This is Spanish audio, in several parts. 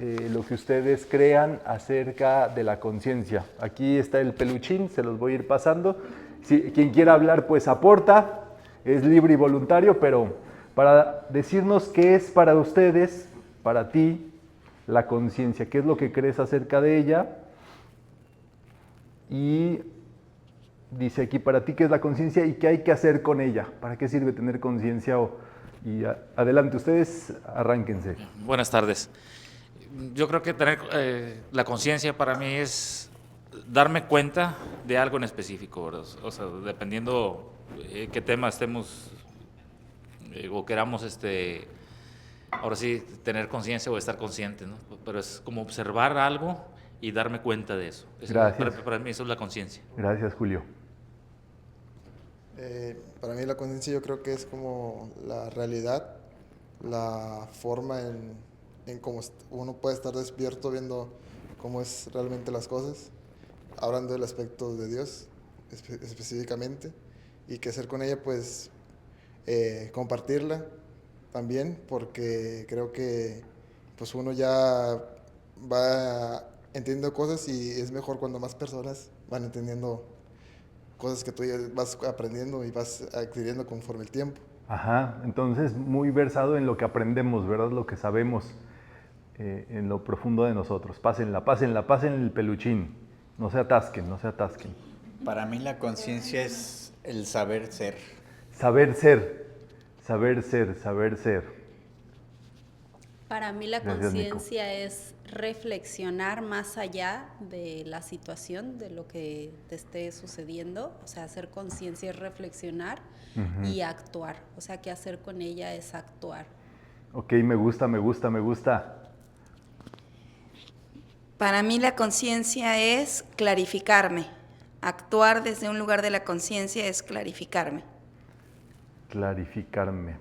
lo que ustedes crean acerca de la conciencia. Aquí está el peluchín, se los voy a ir pasando. Si quien quiera hablar, pues aporta, es libre y voluntario, pero para decirnos qué es para ustedes, para ti, la conciencia, qué es lo que crees acerca de ella. Y dice aquí, para ti, qué es la conciencia y qué hay que hacer con ella, para qué sirve tener conciencia. Adelante, ustedes arránquense. Buenas tardes. Yo creo que tener la conciencia para mí es darme cuenta de algo en específico, ¿verdad? O sea, dependiendo qué tema estemos o queramos, ahora sí, tener conciencia o estar consciente, ¿no? Pero es como observar algo y darme cuenta de eso. Gracias. Para mí eso es la conciencia. Gracias, Julio. Para mí la conciencia yo creo que es como la realidad, la forma en cómo uno puede estar despierto viendo cómo es realmente las cosas, hablando del aspecto de Dios específicamente, y que hacer con ella pues compartirla también, porque creo que pues uno ya va entendiendo cosas y es mejor cuando más personas van entendiendo cosas que tú ya vas aprendiendo y vas adquiriendo conforme el tiempo. Ajá, entonces muy versado en lo que aprendemos, ¿verdad? Lo que sabemos en lo profundo de nosotros. Pásenla el peluchín. No se atasquen, no se atasquen. Para mí la conciencia es el saber ser. Saber ser, saber ser, saber ser. Para mí la Gracias, Nico. conciencia es reflexionar más allá de la situación, de lo que te esté sucediendo. O sea, hacer conciencia es reflexionar y actuar. O sea, que hacer con ella es actuar. Ok, me gusta, me gusta, me gusta. Para mí la conciencia es clarificarme. Actuar desde un lugar de la conciencia es clarificarme. Clarificarme.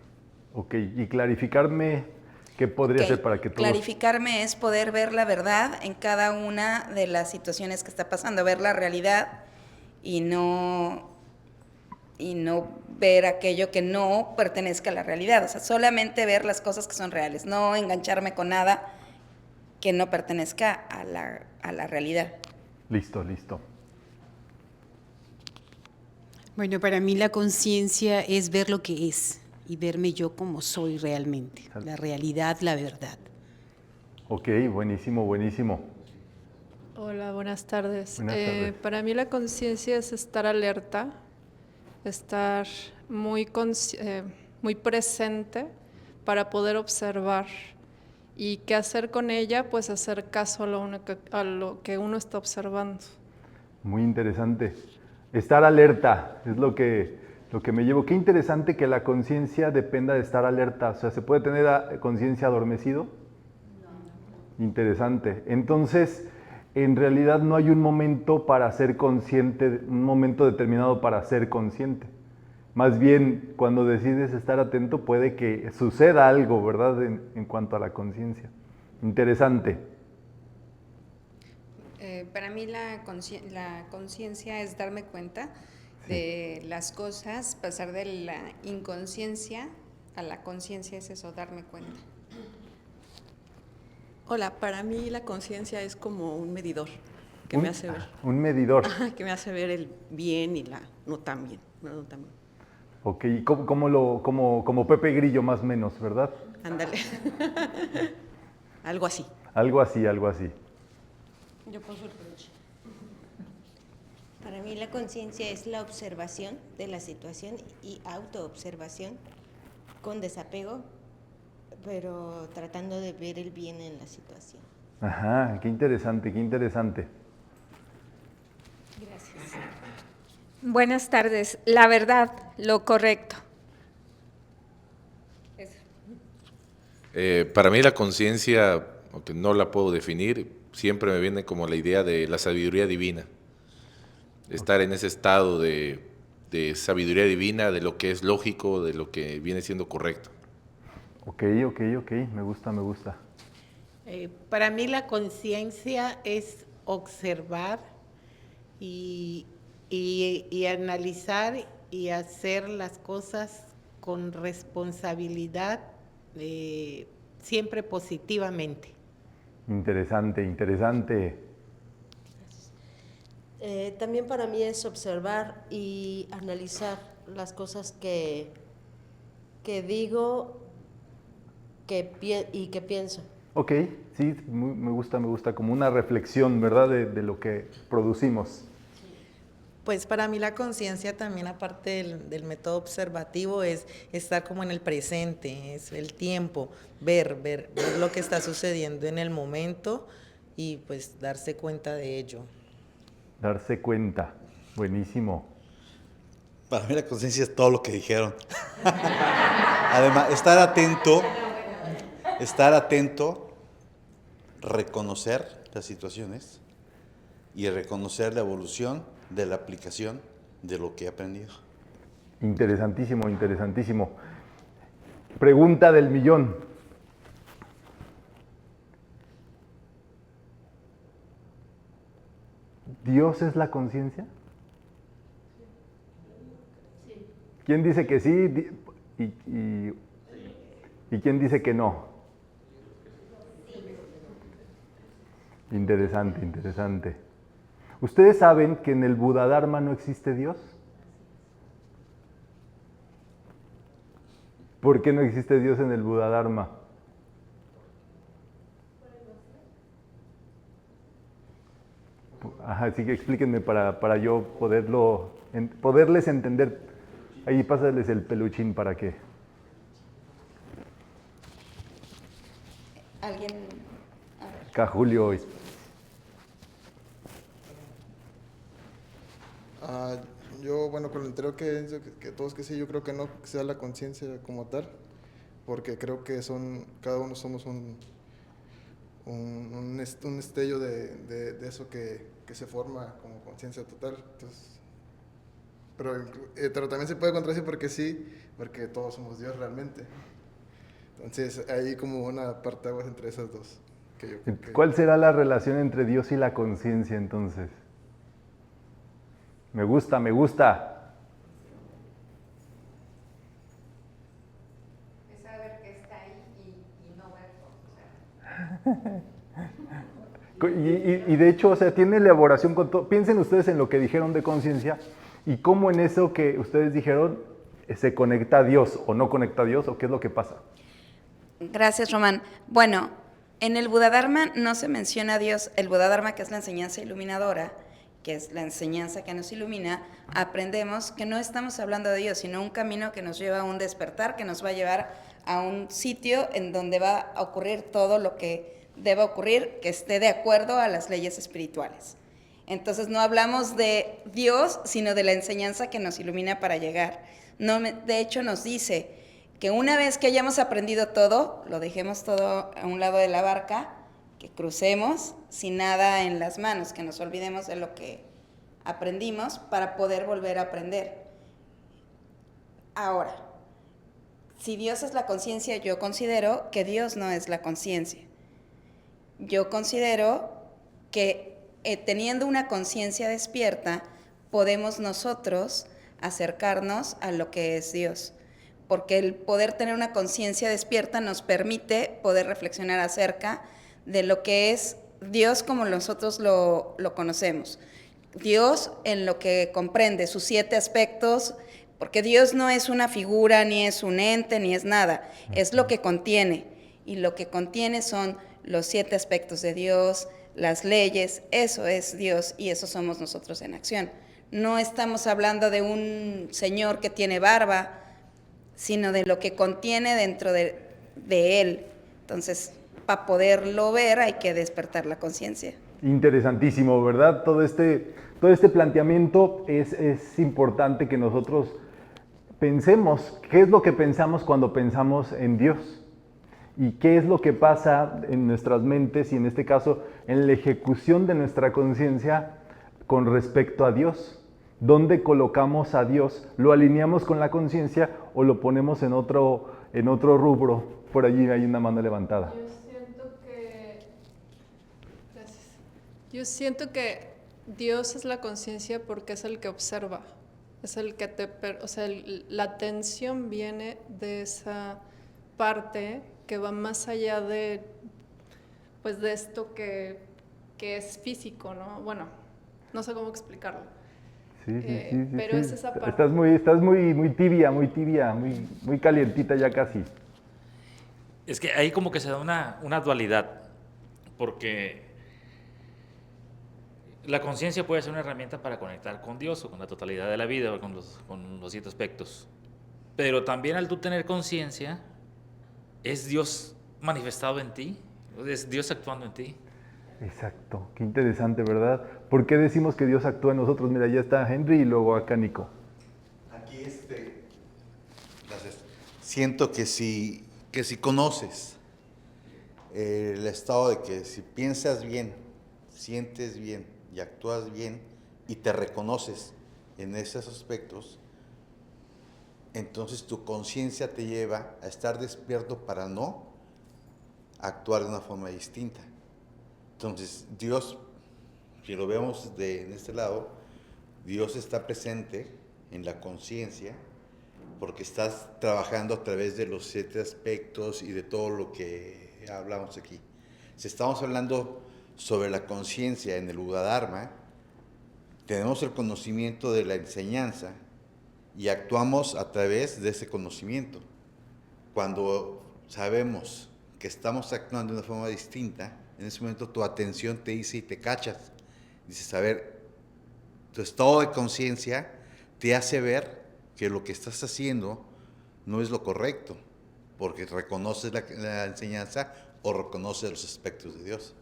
Ok, y clarificarme, ¿qué podría ser para que todos... Clarificarme es poder ver la verdad en cada una de las situaciones que está pasando, ver la realidad y no ver aquello que no pertenezca a la realidad. O sea, solamente ver las cosas que son reales, no engancharme con nada que no pertenezca a la realidad. Listo, listo. Bueno, para mí la conciencia es ver lo que es y verme yo como soy realmente, la realidad, la verdad. Ok, buenísimo, buenísimo. Hola, buenas tardes. Buenas tardes. Para mí la conciencia es estar alerta, estar muy presente para poder observar. ¿Y qué hacer con ella? Pues hacer caso a lo que uno está observando. Muy interesante. Estar alerta es lo que me llevo. Qué interesante que la conciencia dependa de estar alerta. O sea, ¿se puede tener conciencia adormecido? No. Interesante. Entonces, en realidad no hay un momento para ser consciente, un momento determinado para ser consciente. Más bien, cuando decides estar atento, puede que suceda algo, ¿verdad? En cuanto a la conciencia. Interesante. Para mí la conciencia es darme cuenta de las cosas, pasar de la inconsciencia a la conciencia es eso, darme cuenta. Hola, para mí la conciencia es como un medidor que me hace ver. Un medidor. Que me hace ver el bien y la no tan bien. No tan bien. Ok, como Pepe Grillo más o menos, ¿verdad? Ándale. Algo así. Algo así, algo así. Yo paso el peluche. Para mí la conciencia es la observación de la situación y autoobservación con desapego, pero tratando de ver el bien en la situación. Ajá, qué interesante, qué interesante. Gracias. Buenas tardes. La verdad, lo correcto. Para mí la conciencia, aunque no la puedo definir, siempre me viene como la idea de la sabiduría divina. Estar en ese estado de sabiduría divina, de lo que es lógico, de lo que viene siendo correcto. Ok, me gusta, me gusta. Para mí la conciencia es observar y analizar y hacer las cosas con responsabilidad, siempre positivamente. Interesante, interesante. También para mí es observar y analizar las cosas que digo y que pienso. Ok, sí, me gusta como una reflexión, ¿verdad? De lo que producimos. Pues para mí la conciencia también, aparte del método observativo, es estar como en el presente, es el tiempo, ver lo que está sucediendo en el momento y pues darse cuenta de ello. Darse cuenta, buenísimo. Para mí la conciencia es todo lo que dijeron. Además, estar atento, reconocer las situaciones y reconocer la evolución de la aplicación de lo que he aprendido. Interesantísimo, interesantísimo. Pregunta del millón. ¿Dios es la conciencia? ¿Quién dice que sí y quién dice que no? Interesante, interesante. ¿Ustedes saben que en el Buddha-dharma no existe Dios? ¿Por qué no existe Dios en el Buddha-dharma? Ajá, así que explíquenme para yo poderles entender. Ahí pásales el peluchín para que... ¿Alguien? Acá Julio hoy. Yo, bueno, con el interior que todos que sí, yo creo que no sea la conciencia como tal, porque creo que cada uno somos un destello de eso que se forma como conciencia total. Entonces, pero también se puede contradecir porque todos somos Dios realmente. Entonces hay como una parteaguas entre esas dos. ¿Cuál será la relación entre Dios y la conciencia entonces? Me gusta. Es saber que está ahí y no verlo. Y de hecho, o sea, tiene elaboración con todo. Piensen ustedes en lo que dijeron de conciencia y cómo en eso que ustedes dijeron se conecta a Dios o no conecta a Dios o qué es lo que pasa. Gracias, Román. Bueno, en el Buddha-dharma no se menciona a Dios. El Buddha-dharma, que es la enseñanza iluminadora, que es la enseñanza que nos ilumina, aprendemos que no estamos hablando de Dios, sino un camino que nos lleva a un despertar, que nos va a llevar a un sitio en donde va a ocurrir todo lo que deba ocurrir, que esté de acuerdo a las leyes espirituales. Entonces no hablamos de Dios, sino de la enseñanza que nos ilumina para llegar. No, de hecho nos dice que una vez que hayamos aprendido todo, lo dejemos todo a un lado de la barca, que crucemos sin nada en las manos, que nos olvidemos de lo que aprendimos para poder volver a aprender. Ahora, si Dios es la conciencia, yo considero que Dios no es la conciencia. Yo considero que teniendo una conciencia despierta, podemos nosotros acercarnos a lo que es Dios. Porque el poder tener una conciencia despierta nos permite poder reflexionar acerca de lo que es Dios como nosotros lo conocemos. Dios en lo que comprende sus 7 aspectos, porque Dios no es una figura, ni es un ente, ni es nada, es lo que contiene. Y lo que contiene son los 7 aspectos de Dios, las leyes, eso es Dios y eso somos nosotros en acción. No estamos hablando de un señor que tiene barba, sino de lo que contiene dentro de él. Entonces, para poderlo ver hay que despertar la conciencia. Interesantísimo, ¿verdad? Todo este planteamiento es importante que nosotros pensemos qué es lo que pensamos cuando pensamos en Dios y qué es lo que pasa en nuestras mentes y en este caso en la ejecución de nuestra conciencia con respecto a Dios. ¿Dónde colocamos a Dios? ¿Lo alineamos con la conciencia o lo ponemos en otro rubro? Por allí hay una mano levantada. Yo siento que Dios es la conciencia porque es el que observa, es el que la atención viene de esa parte que va más allá de pues de esto que es físico, ¿no? Bueno, no sé cómo explicarlo. Sí, pero es esa parte. Estás muy tibia, muy calientita ya casi. Es que ahí como que se da una dualidad, porque la conciencia puede ser una herramienta para conectar con Dios o con la totalidad de la vida o con los 7 aspectos. Pero también al tú tener conciencia, es Dios manifestado en ti, es Dios actuando en ti. Exacto, qué interesante, ¿verdad? ¿Por qué decimos que Dios actúa en nosotros? Mira, ya está Henry y luego acá Nico. Aquí gracias. Siento que si conoces el estado de que si piensas bien, sientes bien y actúas bien y te reconoces en esos aspectos, entonces tu conciencia te lleva a estar despierto para no actuar de una forma distinta. Entonces, Dios, si lo vemos en este lado, Dios está presente en la conciencia porque estás trabajando a través de los 7 aspectos y de todo lo que hablamos aquí. Si estamos hablando sobre la conciencia en el Buda Dharma, tenemos el conocimiento de la enseñanza y actuamos a través de ese conocimiento. Cuando sabemos que estamos actuando de una forma distinta, en ese momento tu atención te dice y te cachas. Dices, a ver, tu estado de conciencia te hace ver que lo que estás haciendo no es lo correcto, porque reconoces la enseñanza o reconoces los aspectos de Dios.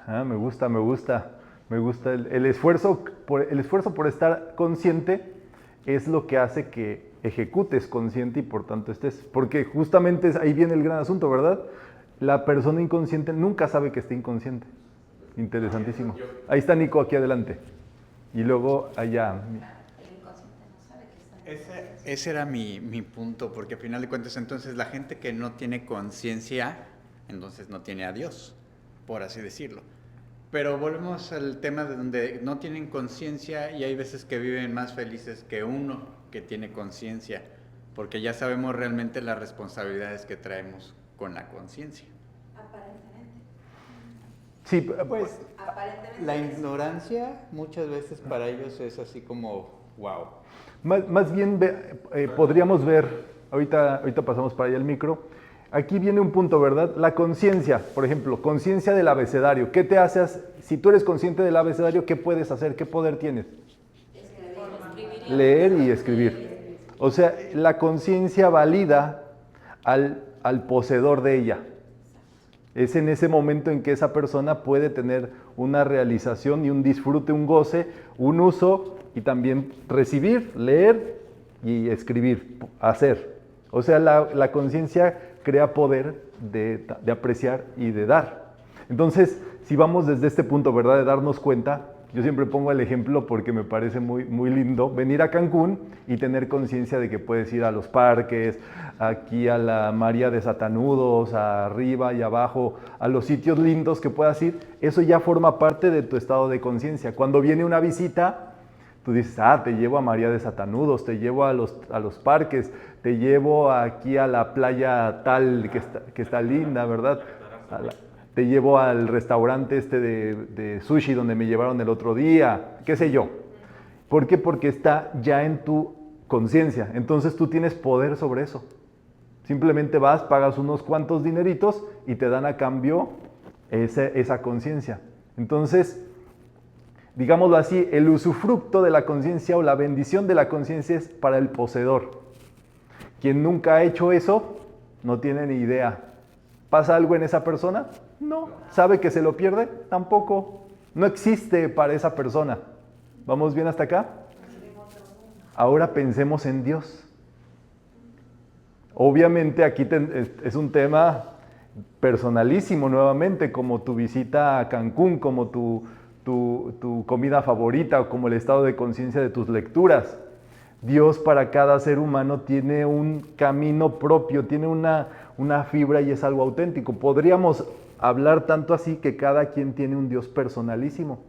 Me gusta el esfuerzo por estar consciente es lo que hace que ejecutes consciente y por tanto estés, porque justamente ahí viene el gran asunto, ¿verdad? La persona inconsciente nunca sabe que está inconsciente. Interesantísimo. Ahí está Nico aquí adelante. Y luego allá. Ese era mi punto, porque al final de cuentas entonces la gente que no tiene conciencia, entonces no tiene a Dios, por así decirlo. Pero volvemos al tema de donde no tienen conciencia y hay veces que viven más felices que uno que tiene conciencia, porque ya sabemos realmente las responsabilidades que traemos con la conciencia. Aparentemente. Sí, pues aparentemente. La ignorancia muchas veces para ellos es así como wow. Más bien podríamos ver, ahorita pasamos para allá el micro, aquí viene un punto, ¿verdad? La conciencia, por ejemplo, conciencia del abecedario. ¿Qué te haces? Si tú eres consciente del abecedario, ¿qué puedes hacer? ¿Qué poder tienes? Leer y escribir. O sea, la conciencia valida al poseedor de ella. Es en ese momento en que esa persona puede tener una realización y un disfrute, un goce, un uso y también recibir, leer y escribir, hacer. O sea, la conciencia crea poder de apreciar y de dar. Entonces, si vamos desde este punto, ¿verdad?, de darnos cuenta, yo siempre pongo el ejemplo porque me parece muy lindo venir a Cancún y tener conciencia de que puedes ir a los parques, aquí a la María de Satanudos, arriba y abajo, a los sitios lindos que puedas ir. Eso ya forma parte de tu estado de conciencia. Cuando viene una visita, tú dices, te llevo a María de Satanudos, te llevo a los parques, te llevo aquí a la playa tal que está linda, ¿verdad? Te llevo al restaurante de sushi donde me llevaron el otro día, qué sé yo. ¿Por qué? Porque está ya en tu conciencia. Entonces tú tienes poder sobre eso. Simplemente vas, pagas unos cuantos dineritos y te dan a cambio esa conciencia. Entonces, digámoslo así, el usufructo de la conciencia o la bendición de la conciencia es para el poseedor. Quien nunca ha hecho eso, no tiene ni idea. ¿Pasa algo en esa persona? No. ¿Sabe que se lo pierde? Tampoco. No existe para esa persona. ¿Vamos bien hasta acá? Ahora pensemos en Dios. Obviamente aquí es un tema personalísimo nuevamente, como tu visita a Cancún, como tu comida favorita o como el estado de conciencia de tus lecturas. Dios para cada ser humano tiene un camino propio, tiene una fibra y es algo auténtico. Podríamos hablar tanto así que cada quien tiene un Dios personalísimo,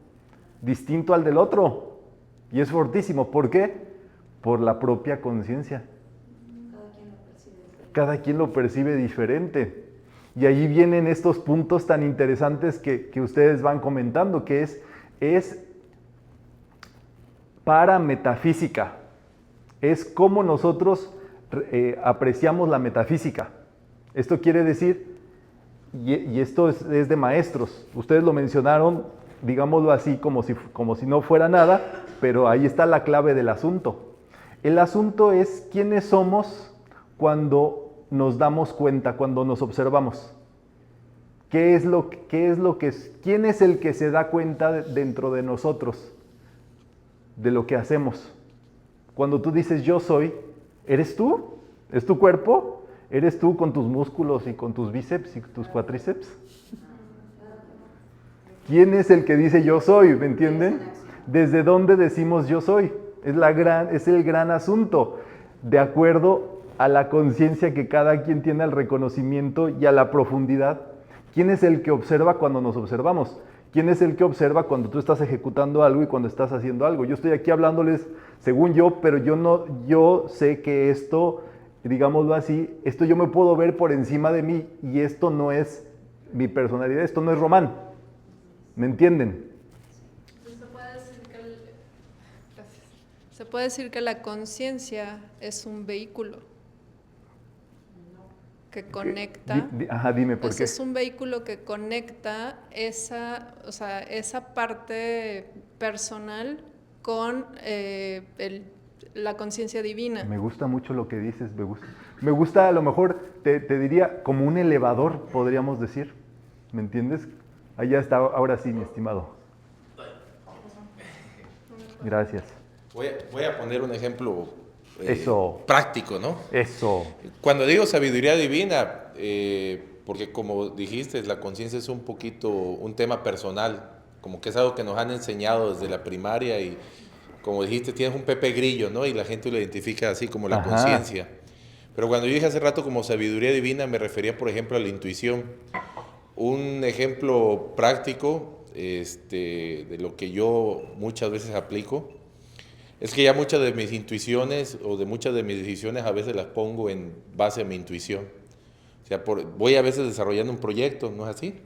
distinto al del otro. Y es fortísimo. ¿Por qué? Por la propia conciencia. Cada quien lo percibe diferente. Y ahí vienen estos puntos tan interesantes que ustedes van comentando, que es parametafísica. Es cómo nosotros apreciamos la metafísica. Esto quiere decir, y esto es de maestros, ustedes lo mencionaron, digámoslo así, como si no fuera nada, pero ahí está la clave del asunto. El asunto es quiénes somos cuando nos damos cuenta, cuando nos observamos. ¿Quién es el que se da cuenta dentro de nosotros de lo que hacemos? Cuando tú dices yo soy, ¿eres tú? ¿Es tu cuerpo? ¿Eres tú con tus músculos y con tus bíceps y tus cuádriceps? ¿Quién es el que dice yo soy? ¿Me entienden? ¿Desde dónde decimos yo soy? Es el gran asunto, de acuerdo a la conciencia que cada quien tiene al reconocimiento y a la profundidad. ¿Quién es el que observa cuando nos observamos? ¿Quién es el que observa cuando tú estás ejecutando algo y cuando estás haciendo algo? Yo estoy aquí hablándoles según yo, pero yo sé que esto, digámoslo así, esto yo me puedo ver por encima de mí y esto no es mi personalidad, esto no es Román. ¿Me entienden? Se puede decir que la conciencia es un vehículo que conecta. Ajá, dime por qué. Es un vehículo que conecta esa parte personal con la conciencia divina. Me gusta mucho lo que dices, me gusta a lo mejor, te diría, como un elevador, podríamos decir. ¿Me entiendes? Allá está, ahora sí, mi estimado. Gracias. Voy a poner un ejemplo Eso. práctico, ¿no? Eso. Cuando digo sabiduría divina, porque como dijiste, la conciencia es un poquito un tema personal, como que es algo que nos han enseñado desde la primaria y como dijiste, tienes un Pepe Grillo, ¿no? Y la gente lo identifica así como la conciencia. Pero cuando yo dije hace rato como sabiduría divina, me refería, por ejemplo, a la intuición. Un ejemplo práctico de lo que yo muchas veces aplico es que ya muchas de mis intuiciones o de muchas de mis decisiones a veces las pongo en base a mi intuición. O sea, voy a veces desarrollando un proyecto, ¿no es así?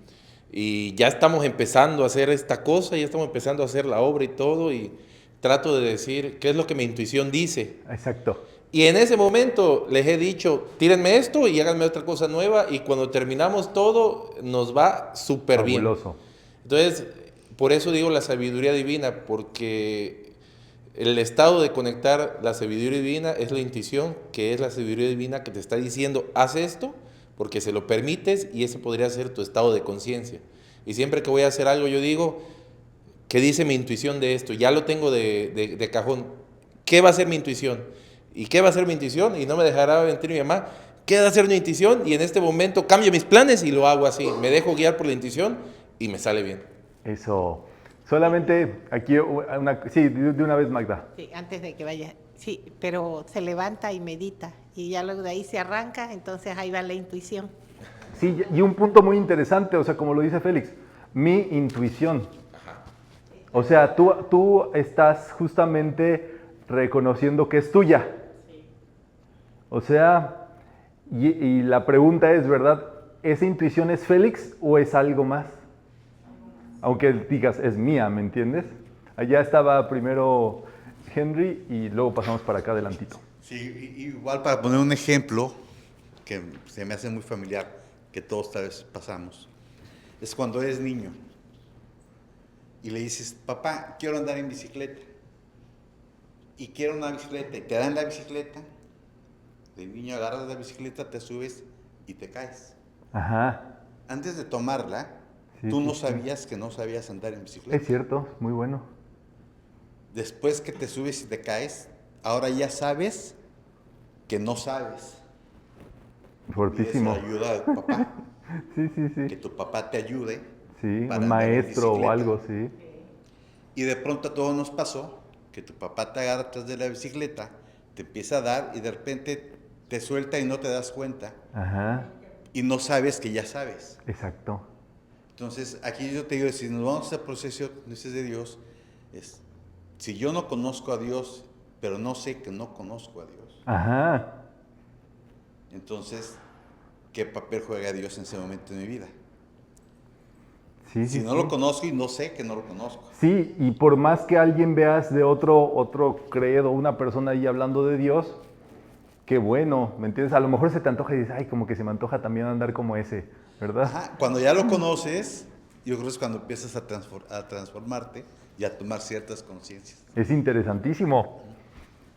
Y ya estamos empezando a hacer esta cosa, ya estamos empezando a hacer la obra y todo, y trato de decir qué es lo que mi intuición dice. Exacto. Y en ese momento les he dicho, tírenme esto y háganme otra cosa nueva, y cuando terminamos todo nos va súper bien. Fabuloso. Entonces, por eso digo la sabiduría divina, porque el estado de conectar la sabiduría divina es la intuición, que es la sabiduría divina que te está diciendo, haz esto, porque se lo permites, y ese podría ser tu estado de conciencia. Y siempre que voy a hacer algo, yo digo, ¿qué dice mi intuición de esto? Ya lo tengo de cajón. ¿Qué va a ser mi intuición? ¿Y qué va a ser mi intuición? Y no me dejará mentir mi mamá. ¿Qué va a ser mi intuición? Y en este momento cambio mis planes y lo hago así. Me dejo guiar por la intuición y me sale bien. Eso. Solamente aquí, sí, de una vez, Magda. Sí, antes de que vaya. Sí, pero se levanta y medita. Y ya luego de ahí se arranca, entonces ahí va la intuición. Sí, y un punto muy interesante, o sea, como lo dice Félix, mi intuición. O sea, tú estás justamente reconociendo que es tuya. O sea, y la pregunta es, ¿verdad? ¿Esa intuición es Félix o es algo más? Aunque digas, es mía, ¿me entiendes? Allá estaba primero Henry y luego pasamos para acá adelantito. Sí, igual para poner un ejemplo que se me hace muy familiar, que todos tal vez pasamos, es cuando eres niño y le dices, papá, quiero andar en bicicleta. Y quiero una bicicleta, y te dan la bicicleta, de niño agarras la bicicleta, te subes y te caes. Ajá. Antes de tomarla, tú no sabías que no sabías andar en bicicleta. Es cierto, muy bueno. Después que te subes y te caes, ahora ya sabes que no sabes. Fortísimo. Pides la ayuda de tu papá. Sí. Que tu papá te ayude. Sí, para un maestro o algo, sí. Y de pronto a todos nos pasó que tu papá te agarra atrás de la bicicleta, te empieza a dar y de repente te suelta y no te das cuenta. Ajá. Y no sabes que ya sabes. Exacto. Entonces, aquí yo te digo, si nos vamos al proceso de Dios, es, si yo no conozco a Dios, pero no sé que no conozco a Dios. Ajá. Entonces, qué papel juega Dios en ese momento de mi vida. Sí, Si sí, no sí. lo conozco y no sé que no lo conozco. Sí, y por más que alguien veas de otro credo, una persona ahí hablando de Dios, qué bueno, ¿me entiendes? A lo mejor se te antoja y dices, ay, como que se me antoja también andar como ese, ¿verdad? Ajá, cuando ya lo conoces, yo creo que es cuando empiezas a transformarte y a tomar ciertas conciencias. Es interesantísimo.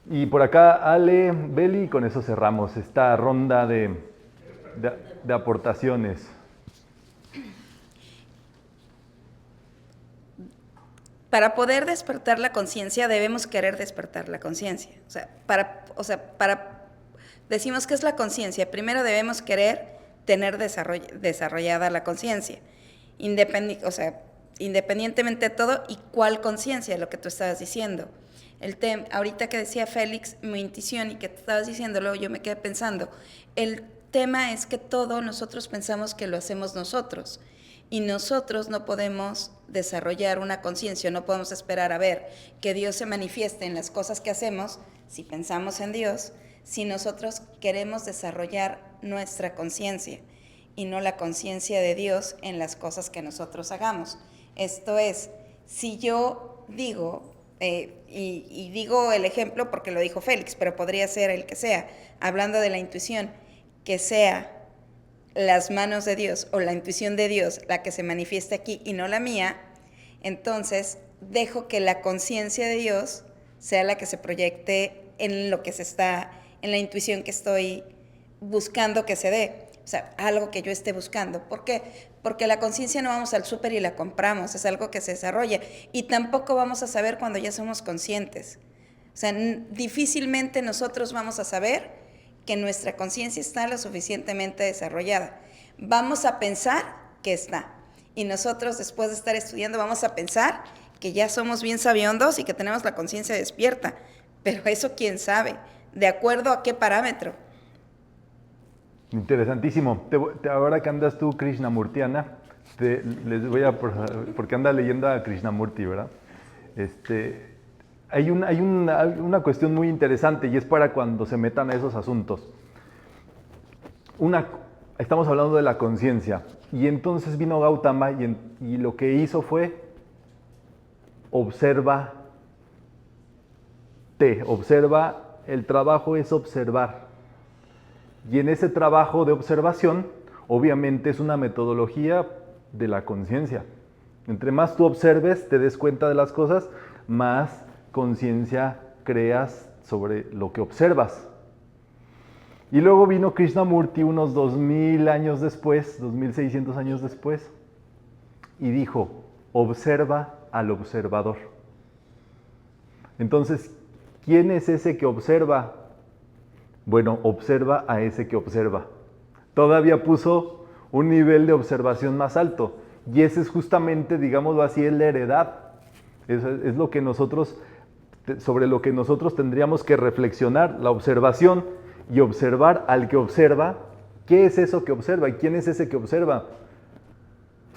Y por acá, Ale, Beli, y con eso cerramos esta ronda de aportaciones. Para poder despertar la conciencia debemos querer despertar la conciencia. Decimos que es la conciencia. Primero debemos querer tener desarrollada la conciencia, independientemente de todo. ¿Y cuál conciencia? Lo que tú estabas diciendo. Ahorita que decía Félix, mi intuición, y que tú estabas diciéndolo, yo me quedé pensando. El tema es que todo nosotros pensamos que lo hacemos nosotros. Y nosotros no podemos desarrollar una conciencia, no podemos esperar a ver que Dios se manifieste en las cosas que hacemos, si pensamos en Dios, si nosotros queremos desarrollar nuestra conciencia y no la conciencia de Dios en las cosas que nosotros hagamos. Esto es, si yo digo, y digo el ejemplo porque lo dijo Félix, pero podría ser el que sea, hablando de la intuición, que sea las manos de Dios o la intuición de Dios la que se manifieste aquí y no la mía, entonces dejo que la conciencia de Dios sea la que se proyecte en lo que en la intuición que estoy buscando que se dé. O sea, algo que yo esté buscando. ¿Por qué? Porque la conciencia no vamos al súper y la compramos, es algo que se desarrolla. Y tampoco vamos a saber cuando ya somos conscientes. O sea, difícilmente nosotros vamos a saber que nuestra conciencia está lo suficientemente desarrollada. Vamos a pensar que está. Y nosotros, después de estar estudiando, vamos a pensar que ya somos bien sabiondos y que tenemos la conciencia despierta. Pero eso, ¿quién sabe? ¿De acuerdo a qué parámetro? Interesantísimo. Ahora que andas tú, Krishnamurtiana, les voy a... Porque anda leyendo a Krishnamurti, ¿verdad? Hay una cuestión muy interesante y es para cuando se metan a esos asuntos. Estamos hablando de la conciencia y entonces vino Gautama y lo que hizo fue observa, el trabajo es observar. Y en ese trabajo de observación, obviamente es una metodología de la conciencia. Entre más tú observes, te des cuenta de las cosas, más conciencia creas sobre lo que observas. Y luego vino Krishnamurti unos 2000 años después, 2600 años después, y dijo, observa al observador. Entonces, ¿quién es ese que observa? Bueno, observa a ese que observa. Todavía puso un nivel de observación más alto, y ese es justamente, digámoslo así, es la heredad. Es lo que nosotros, sobre lo que nosotros tendríamos que reflexionar, la observación y observar al que observa. ¿Qué es eso que observa? ¿Y quién es ese que observa?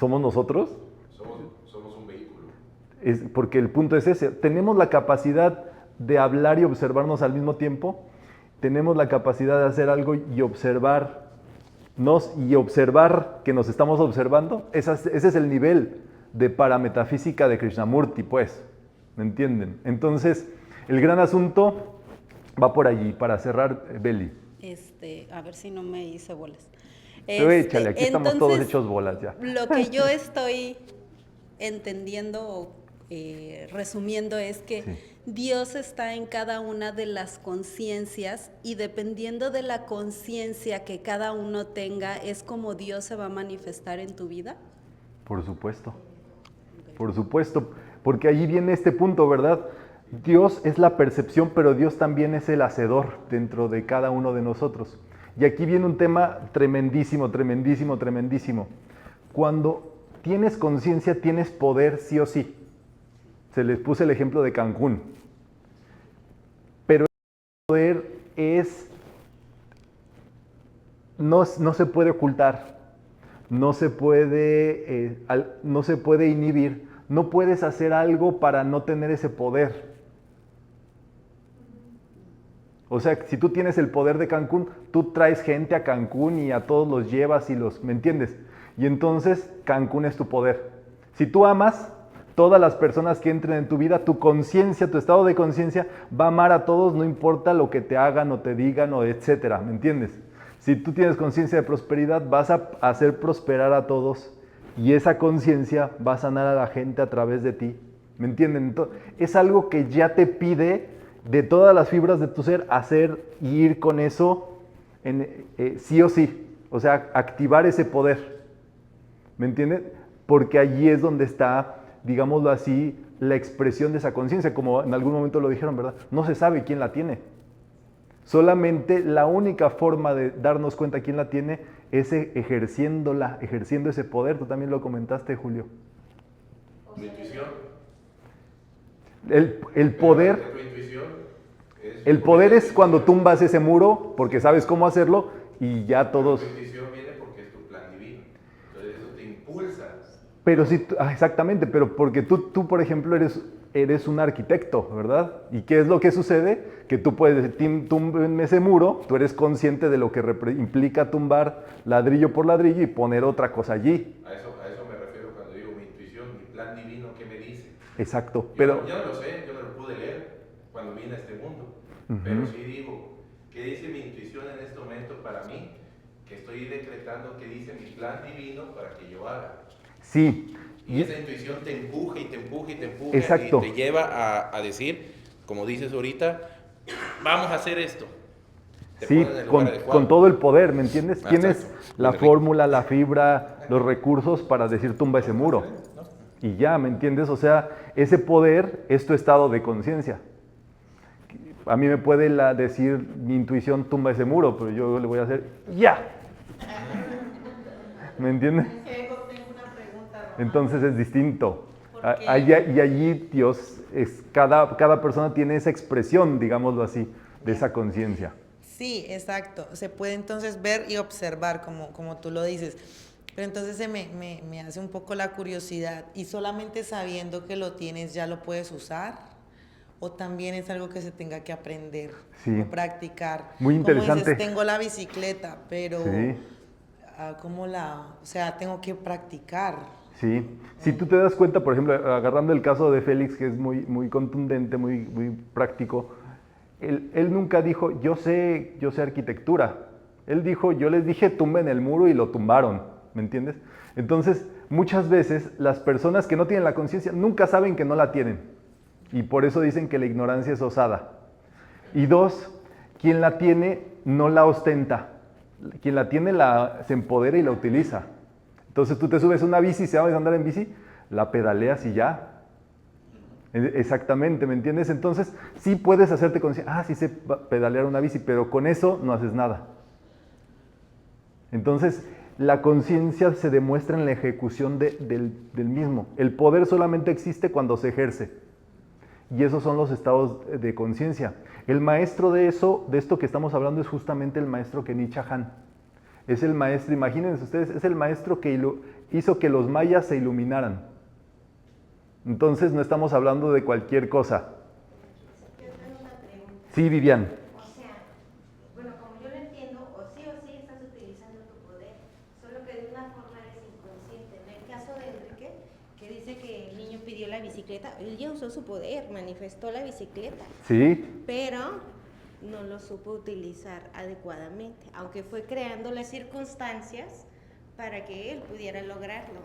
¿Somos nosotros? Somos un vehículo. Porque el punto es ese. ¿Tenemos la capacidad de hablar y observarnos al mismo tiempo? ¿Tenemos la capacidad de hacer algo y observarnos y observar que nos estamos observando? Ese es el nivel de parametafísica de Krishnamurti, pues. ¿Me entienden? Entonces, el gran asunto va por allí, para cerrar, Beli. A ver si no me hice bolas. Échale, aquí estamos todos hechos bolas ya. Lo que yo estoy entendiendo, resumiendo, es que sí, Dios está en cada una de las conciencias y dependiendo de la conciencia que cada uno tenga, es como Dios se va a manifestar en tu vida. Por supuesto, porque allí viene este punto, ¿verdad? Dios es la percepción, pero Dios también es el hacedor dentro de cada uno de nosotros. Y aquí viene un tema tremendísimo. Cuando tienes conciencia, tienes poder sí o sí. Se les puse el ejemplo de Cancún. Pero el poder no se puede ocultar, no se puede inhibir. No puedes hacer algo para no tener ese poder. O sea, si tú tienes el poder de Cancún, tú traes gente a Cancún y a todos los llevas y los, ¿me entiendes? Y entonces Cancún es tu poder. Si tú amas, todas las personas que entren en tu vida, tu conciencia, tu estado de conciencia va a amar a todos, no importa lo que te hagan o te digan o etcétera, ¿me entiendes? Si tú tienes conciencia de prosperidad, vas a hacer prosperar a todos y esa conciencia va a sanar a la gente a través de ti, ¿me entienden? Entonces, es algo que ya te pide de todas las fibras de tu ser hacer y ir con eso sí o sí, o sea, activar ese poder, ¿me entiendes? Porque allí es donde está, digámoslo así, la expresión de esa conciencia, como en algún momento lo dijeron, ¿verdad? No se sabe quién la tiene. Solamente la única forma de darnos cuenta quién la tiene es ejerciéndola, ejerciendo ese poder. Tú también lo comentaste, Julio. Tu intuición. El poder. Tu intuición El poder es cuando tumbas ese muro porque sabes cómo hacerlo y ya todos. Tu intuición viene porque es tu plan divino. Entonces eso te impulsa. Pero sí, exactamente, pero porque tú por ejemplo, eres un arquitecto, ¿verdad? ¿Y qué es lo que sucede? Que tú puedes decir, tumben ese muro, tú eres consciente de lo que implica tumbar ladrillo por ladrillo y poner otra cosa allí. A eso me refiero cuando digo mi intuición, mi plan divino, ¿qué me dice? Exacto, pero... Yo no lo sé, yo me lo pude leer cuando vine a este mundo, pero sí digo, ¿qué dice mi intuición en este momento para mí? Que estoy decretando qué dice mi plan divino para que yo haga. Sí. Y esa intuición te empuja y te empuja y te empuja. Exacto. Y te lleva a decir, como dices ahorita, vamos a hacer esto. Te Sí, con todo el poder, ¿me entiendes? Tienes la fórmula, la fibra, los recursos para decir tumba ese muro. Y ya, ¿me entiendes? O sea, ese poder es tu estado de conciencia. A mí me puede decir mi intuición tumba ese muro, pero yo le voy a hacer ¡ya! ¿Me entiendes? Entonces es distinto. Y allí Dios, cada persona tiene esa expresión, digámoslo así, de esa conciencia. Sí, exacto. Se puede entonces ver y observar, como tú lo dices. Pero entonces me hace un poco la curiosidad. ¿Y solamente sabiendo que lo tienes ya lo puedes usar? ¿O también es algo que se tenga que aprender o practicar? Muy interesante. Como dices, tengo la bicicleta, pero sí. O sea, tengo que practicar. Sí, si tú te das cuenta, por ejemplo, agarrando el caso de Félix, que es muy contundente, muy práctico, él nunca dijo, yo sé arquitectura. Él dijo, yo les dije, tumben el muro y lo tumbaron, ¿me entiendes? Entonces, muchas veces las personas que no tienen la conciencia nunca saben que no la tienen. Y por eso dicen que la ignorancia es osada. Y dos, quien la tiene no la ostenta. Quien la tiene se empodera y la utiliza. Entonces tú te subes a una bici, ¿sabes andar en bici? La pedaleas y ya. Exactamente, ¿me entiendes? Entonces sí puedes hacerte consciente, sí sé pedalear una bici, pero con eso no haces nada. Entonces la conciencia se demuestra en la ejecución del mismo. El poder solamente existe cuando se ejerce. Y esos son los estados de conciencia. El maestro de esto que estamos hablando es justamente el maestro Kenichi Han. Es el maestro, imagínense ustedes, es el maestro que hizo que los mayas se iluminaran. Entonces no estamos hablando de cualquier cosa. Yo tengo una pregunta. Sí, Vivian. O sea, bueno, como yo lo entiendo, o sí estás utilizando tu poder, solo que de una forma eres inconsciente. En el caso de Enrique, que dice que el niño pidió la bicicleta, él ya usó su poder, manifestó la bicicleta. Sí. Pero no lo supo utilizar adecuadamente, aunque fue creando las circunstancias para que él pudiera lograrlo.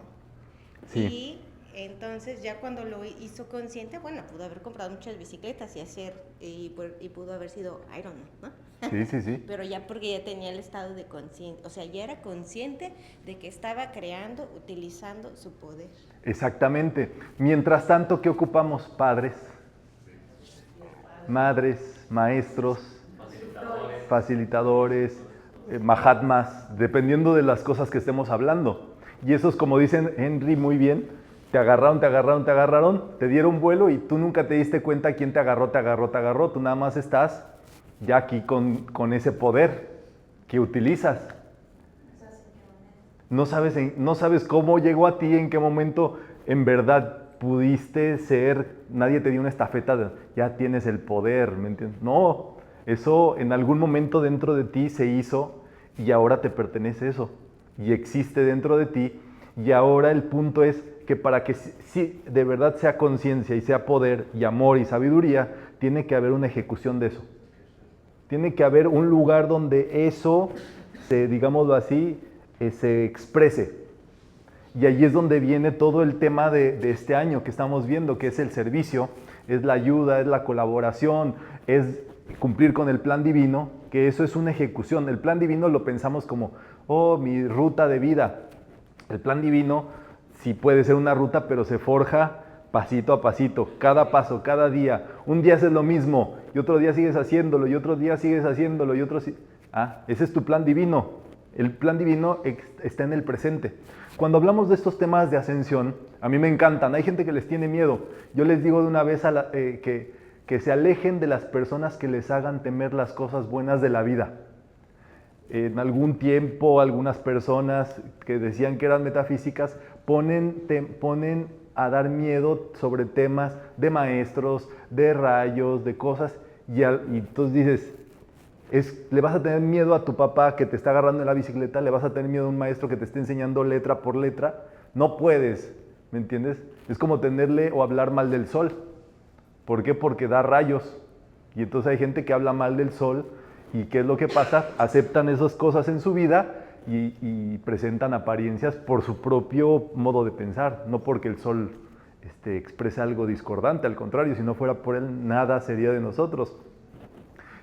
Sí. Y entonces ya cuando lo hizo consciente, bueno, pudo haber comprado muchas bicicletas y pudo haber sido Iron Man, ¿no? Sí. Pero ya porque ya tenía el estado de conciencia, o sea, ya era consciente de que estaba creando, utilizando su poder. Exactamente. Mientras tanto, ¿qué ocupamos? Padres, madres, maestros, facilitadores, mahatmas, dependiendo de las cosas que estemos hablando. Y esos, como dicen Henry muy bien, te agarraron, te dieron vuelo y tú nunca te diste cuenta quién te agarró. Tú nada más estás ya aquí con ese poder que utilizas. No sabes cómo llegó a ti, en qué momento en verdad pudiste ser, nadie te dio una estafeta de ya tienes el poder, ¿me entiendes? No, Eso en algún momento dentro de ti se hizo y ahora te pertenece eso. Y existe dentro de ti. Y ahora el punto es que para que sí, de verdad sea conciencia y sea poder y amor y sabiduría, tiene que haber una ejecución de eso. Tiene que haber un lugar donde eso, digámoslo así, se exprese. Y allí es donde viene todo el tema de este año que estamos viendo, que es el servicio, es la ayuda, es la colaboración, es cumplir con el plan divino, que eso es una ejecución. El plan divino lo pensamos como, oh, mi ruta de vida. El plan divino sí puede ser una ruta, pero se forja pasito a pasito, cada paso, cada día. Un día haces lo mismo, y otro día sigues haciéndolo, y otro día sigues haciéndolo, y otro... ese es tu plan divino. El plan divino está en el presente. Cuando hablamos de estos temas de ascensión, a mí me encantan. Hay gente que les tiene miedo. Yo les digo de una vez que se alejen de las personas que les hagan temer las cosas buenas de la vida. En algún tiempo, algunas personas que decían que eran metafísicas ponen a dar miedo sobre temas de maestros, de rayos, de cosas, y entonces dices, le vas a tener miedo a tu papá que te está agarrando en la bicicleta, le vas a tener miedo a un maestro que te esté enseñando letra por letra. No puedes, ¿me entiendes? Es como tenerle o hablar mal del sol. ¿Por qué? Porque da rayos. Y entonces hay gente que habla mal del sol, y ¿qué es lo que pasa? Aceptan esas cosas en su vida y presentan apariencias por su propio modo de pensar, no porque el sol exprese algo discordante, al contrario, si no fuera por él, nada sería de nosotros.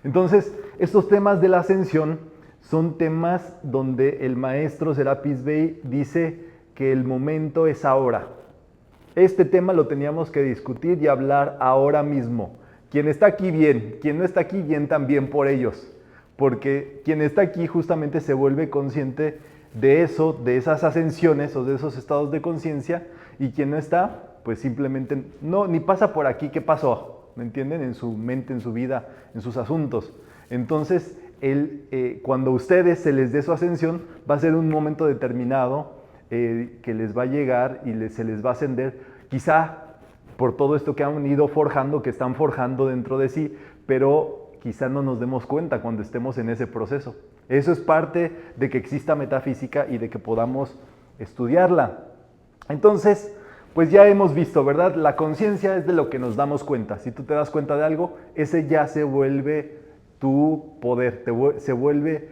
Entonces, estos temas de la ascensión son temas donde el maestro Serapis Bey dice que el momento es ahora. Este tema lo teníamos que discutir y hablar ahora mismo. Quien está aquí bien, quien no está aquí bien también por ellos. Porque quien está aquí justamente se vuelve consciente de eso, de esas ascensiones o de esos estados de conciencia, y quien no está, pues simplemente no, ni pasa por aquí, ¿qué pasó? ¿Me entienden? En su mente, en su vida, en sus asuntos. Entonces, cuando a ustedes se les dé su ascensión, va a ser un momento determinado que les va a llegar y se les va a ascender, quizá por todo esto que han ido forjando, que están forjando dentro de sí, pero quizá no nos demos cuenta cuando estemos en ese proceso. Eso es parte de que exista metafísica y de que podamos estudiarla. Entonces, pues ya hemos visto, ¿verdad? La conciencia es de lo que nos damos cuenta. Si tú te das cuenta de algo, ese ya se vuelve tu poder, se vuelve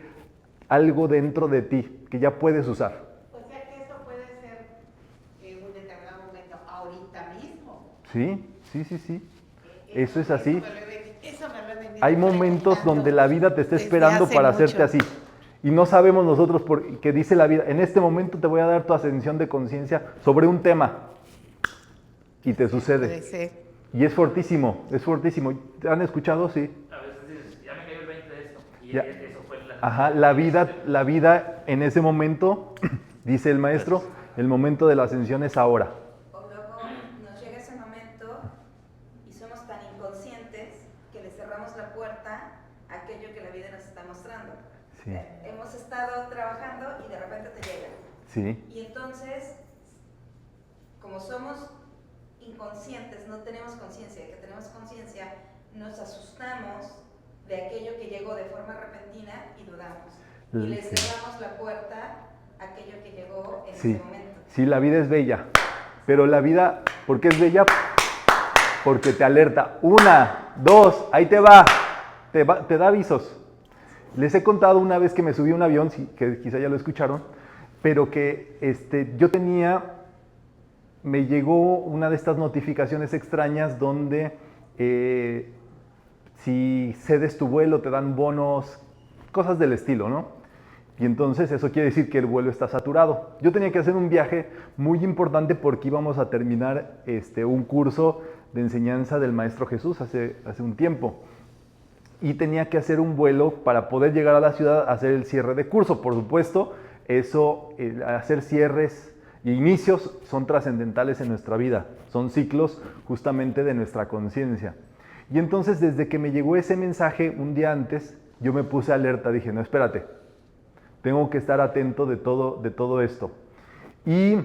algo dentro de ti que ya puedes usar. O sea que esto puede ser en un determinado momento, ahorita mismo. Sí. Eso es así. Eso me lo he venido Hay momentos donde la vida te está esperando para hacerte así. Y no sabemos nosotros qué dice la vida. En este momento te voy a dar tu ascensión de conciencia sobre un tema. Y te sucede. Puede ser. Y es fortísimo, es fortísimo. ¿Han escuchado? Sí. A veces dices, ya me cayó el 20 de esto. Y Ya. eso fue Ajá, la vida en ese momento, dice el maestro, el momento de la ascensión es ahora. O luego nos llega ese momento y somos tan inconscientes que le cerramos la puerta a aquello que la vida nos está mostrando. Sí. Hemos estado trabajando y de repente te llega. Sí. Y entonces, como somos inconscientes, no tenemos conciencia de que tenemos conciencia, nos asustamos de aquello que llegó de forma repentina y dudamos. Y le cerramos la puerta a aquello que llegó en ese momento. Sí, la vida es bella, pero la vida, ¿por qué es bella? Porque te alerta. 1, 2, ahí te va, te da avisos. Les he contado una vez que me subí a un avión, que quizá ya lo escucharon, pero que me llegó una de estas notificaciones extrañas donde si cedes tu vuelo te dan bonos, cosas del estilo, ¿no? Y entonces eso quiere decir que el vuelo está saturado. Yo tenía que hacer un viaje muy importante porque íbamos a terminar un curso de enseñanza del Maestro Jesús hace un tiempo. Y tenía que hacer un vuelo para poder llegar a la ciudad a hacer el cierre de curso. Por supuesto, hacer cierres y inicios son trascendentales en nuestra vida. Son ciclos justamente de nuestra conciencia. Y entonces, desde que me llegó ese mensaje un día antes, yo me puse alerta. Dije, no, espérate. Tengo que estar atento de todo esto. ¿Y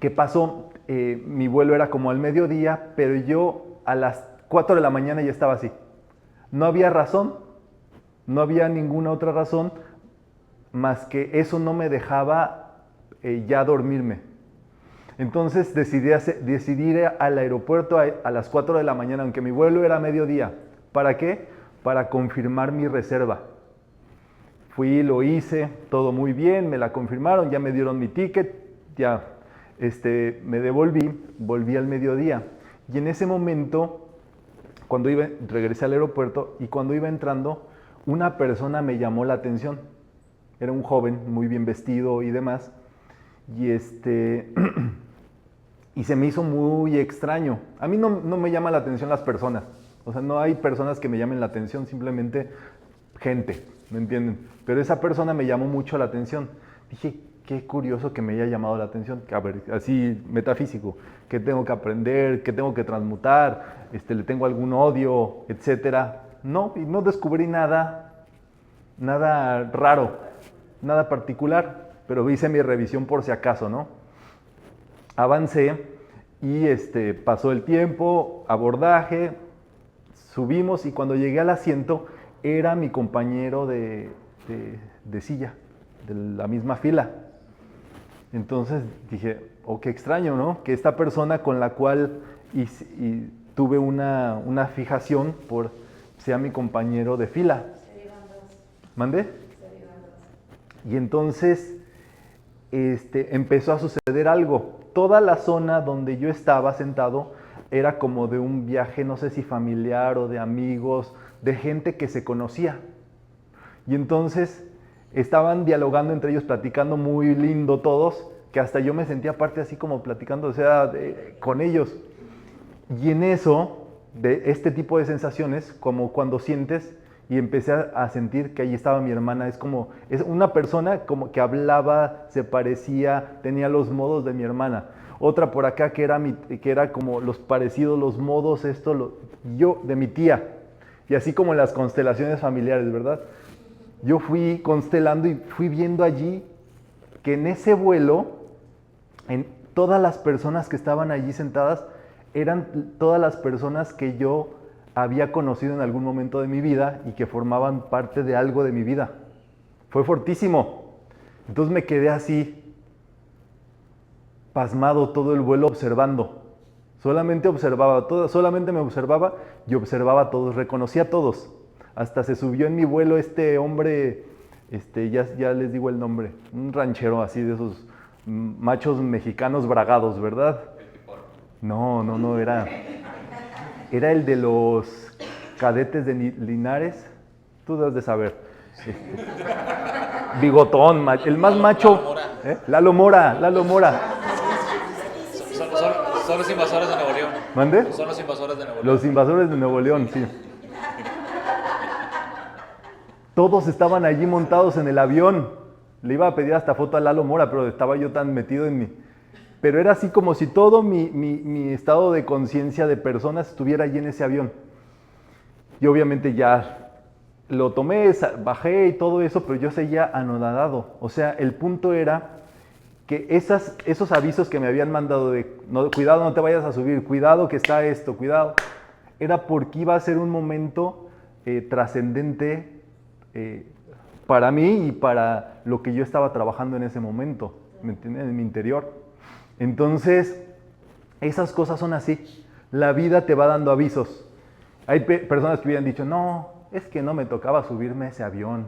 qué pasó? Mi vuelo era como al mediodía, pero yo a las 4 de la mañana ya estaba así. No había razón, no había ninguna otra razón más que eso no me dejaba ya dormirme. Entonces decidí ir al aeropuerto a las 4 de la mañana, aunque mi vuelo era a mediodía. ¿Para qué? Para confirmar mi reserva. Fui, lo hice, todo muy bien, me la confirmaron, ya me dieron mi ticket, ya me volví al mediodía. Y en ese momento, regresé al aeropuerto y cuando iba entrando, una persona me llamó la atención. Era un joven, muy bien vestido y demás. Y y se me hizo muy extraño. A mí no me llama la atención las personas. O sea, no hay personas que me llamen la atención, simplemente gente, ¿me entienden? Pero esa persona me llamó mucho la atención. Dije, qué curioso que me haya llamado la atención. A ver, así metafísico. ¿Qué tengo que aprender? ¿Qué tengo que transmutar? ¿Le tengo algún odio? Etcétera. No, y no descubrí nada raro, nada particular. Pero hice mi revisión por si acaso, ¿no? Avancé y pasó el tiempo, abordaje, subimos y cuando llegué al asiento era mi compañero de silla, de la misma fila. Entonces dije, oh, qué extraño, ¿no? Que esta persona con la cual tuve una fijación sea mi compañero de fila. ¿Mandé? Y entonces empezó a suceder algo. Toda la zona donde yo estaba sentado era como de un viaje, no sé si familiar o de amigos, de gente que se conocía. Y entonces estaban dialogando entre ellos, platicando muy lindo todos, que hasta yo me sentía parte así como platicando, o sea, con ellos. Y en eso, de este tipo de sensaciones, como cuando sientes, y empecé a sentir que ahí estaba mi hermana, es una persona como que hablaba, se parecía, tenía los modos de mi hermana. Otra por acá que era como los parecidos, los modos, yo de mi tía. Y así como en las constelaciones familiares, ¿verdad? Yo fui constelando y fui viendo allí que en ese vuelo, en todas las personas que estaban allí sentadas, eran todas las personas que yo había conocido en algún momento de mi vida y que formaban parte de algo de mi vida. Fue fortísimo. Entonces me quedé así, pasmado todo el vuelo observando. Solamente me observaba y observaba a todos, reconocía a todos. Hasta se subió en mi vuelo este hombre, ya les digo el nombre, un ranchero así de esos machos mexicanos bragados, ¿verdad? No, era el de los cadetes de Linares, tú debes de saber. Bigotón, el más macho. Lalo Mora. Son los invasores de Nuevo León. ¿Mande? Son los invasores de Nuevo León. Los invasores de Nuevo León, sí. Todos estaban allí montados en el avión. Le iba a pedir hasta foto a Lalo Mora, pero estaba yo tan metido en mí. Pero era así como si todo mi estado de conciencia de personas estuviera allí en ese avión. Y obviamente ya lo tomé, bajé y todo eso, pero yo seguía anonadado. O sea, el punto era que esos avisos que me habían mandado de cuidado, no te vayas a subir, cuidado que está esto, cuidado, era porque iba a ser un momento trascendente para mí y para lo que yo estaba trabajando en ese momento, ¿me entienden? En mi interior. Entonces, esas cosas son así. La vida te va dando avisos. Hay personas que hubieran dicho, no, es que no me tocaba subirme a ese avión.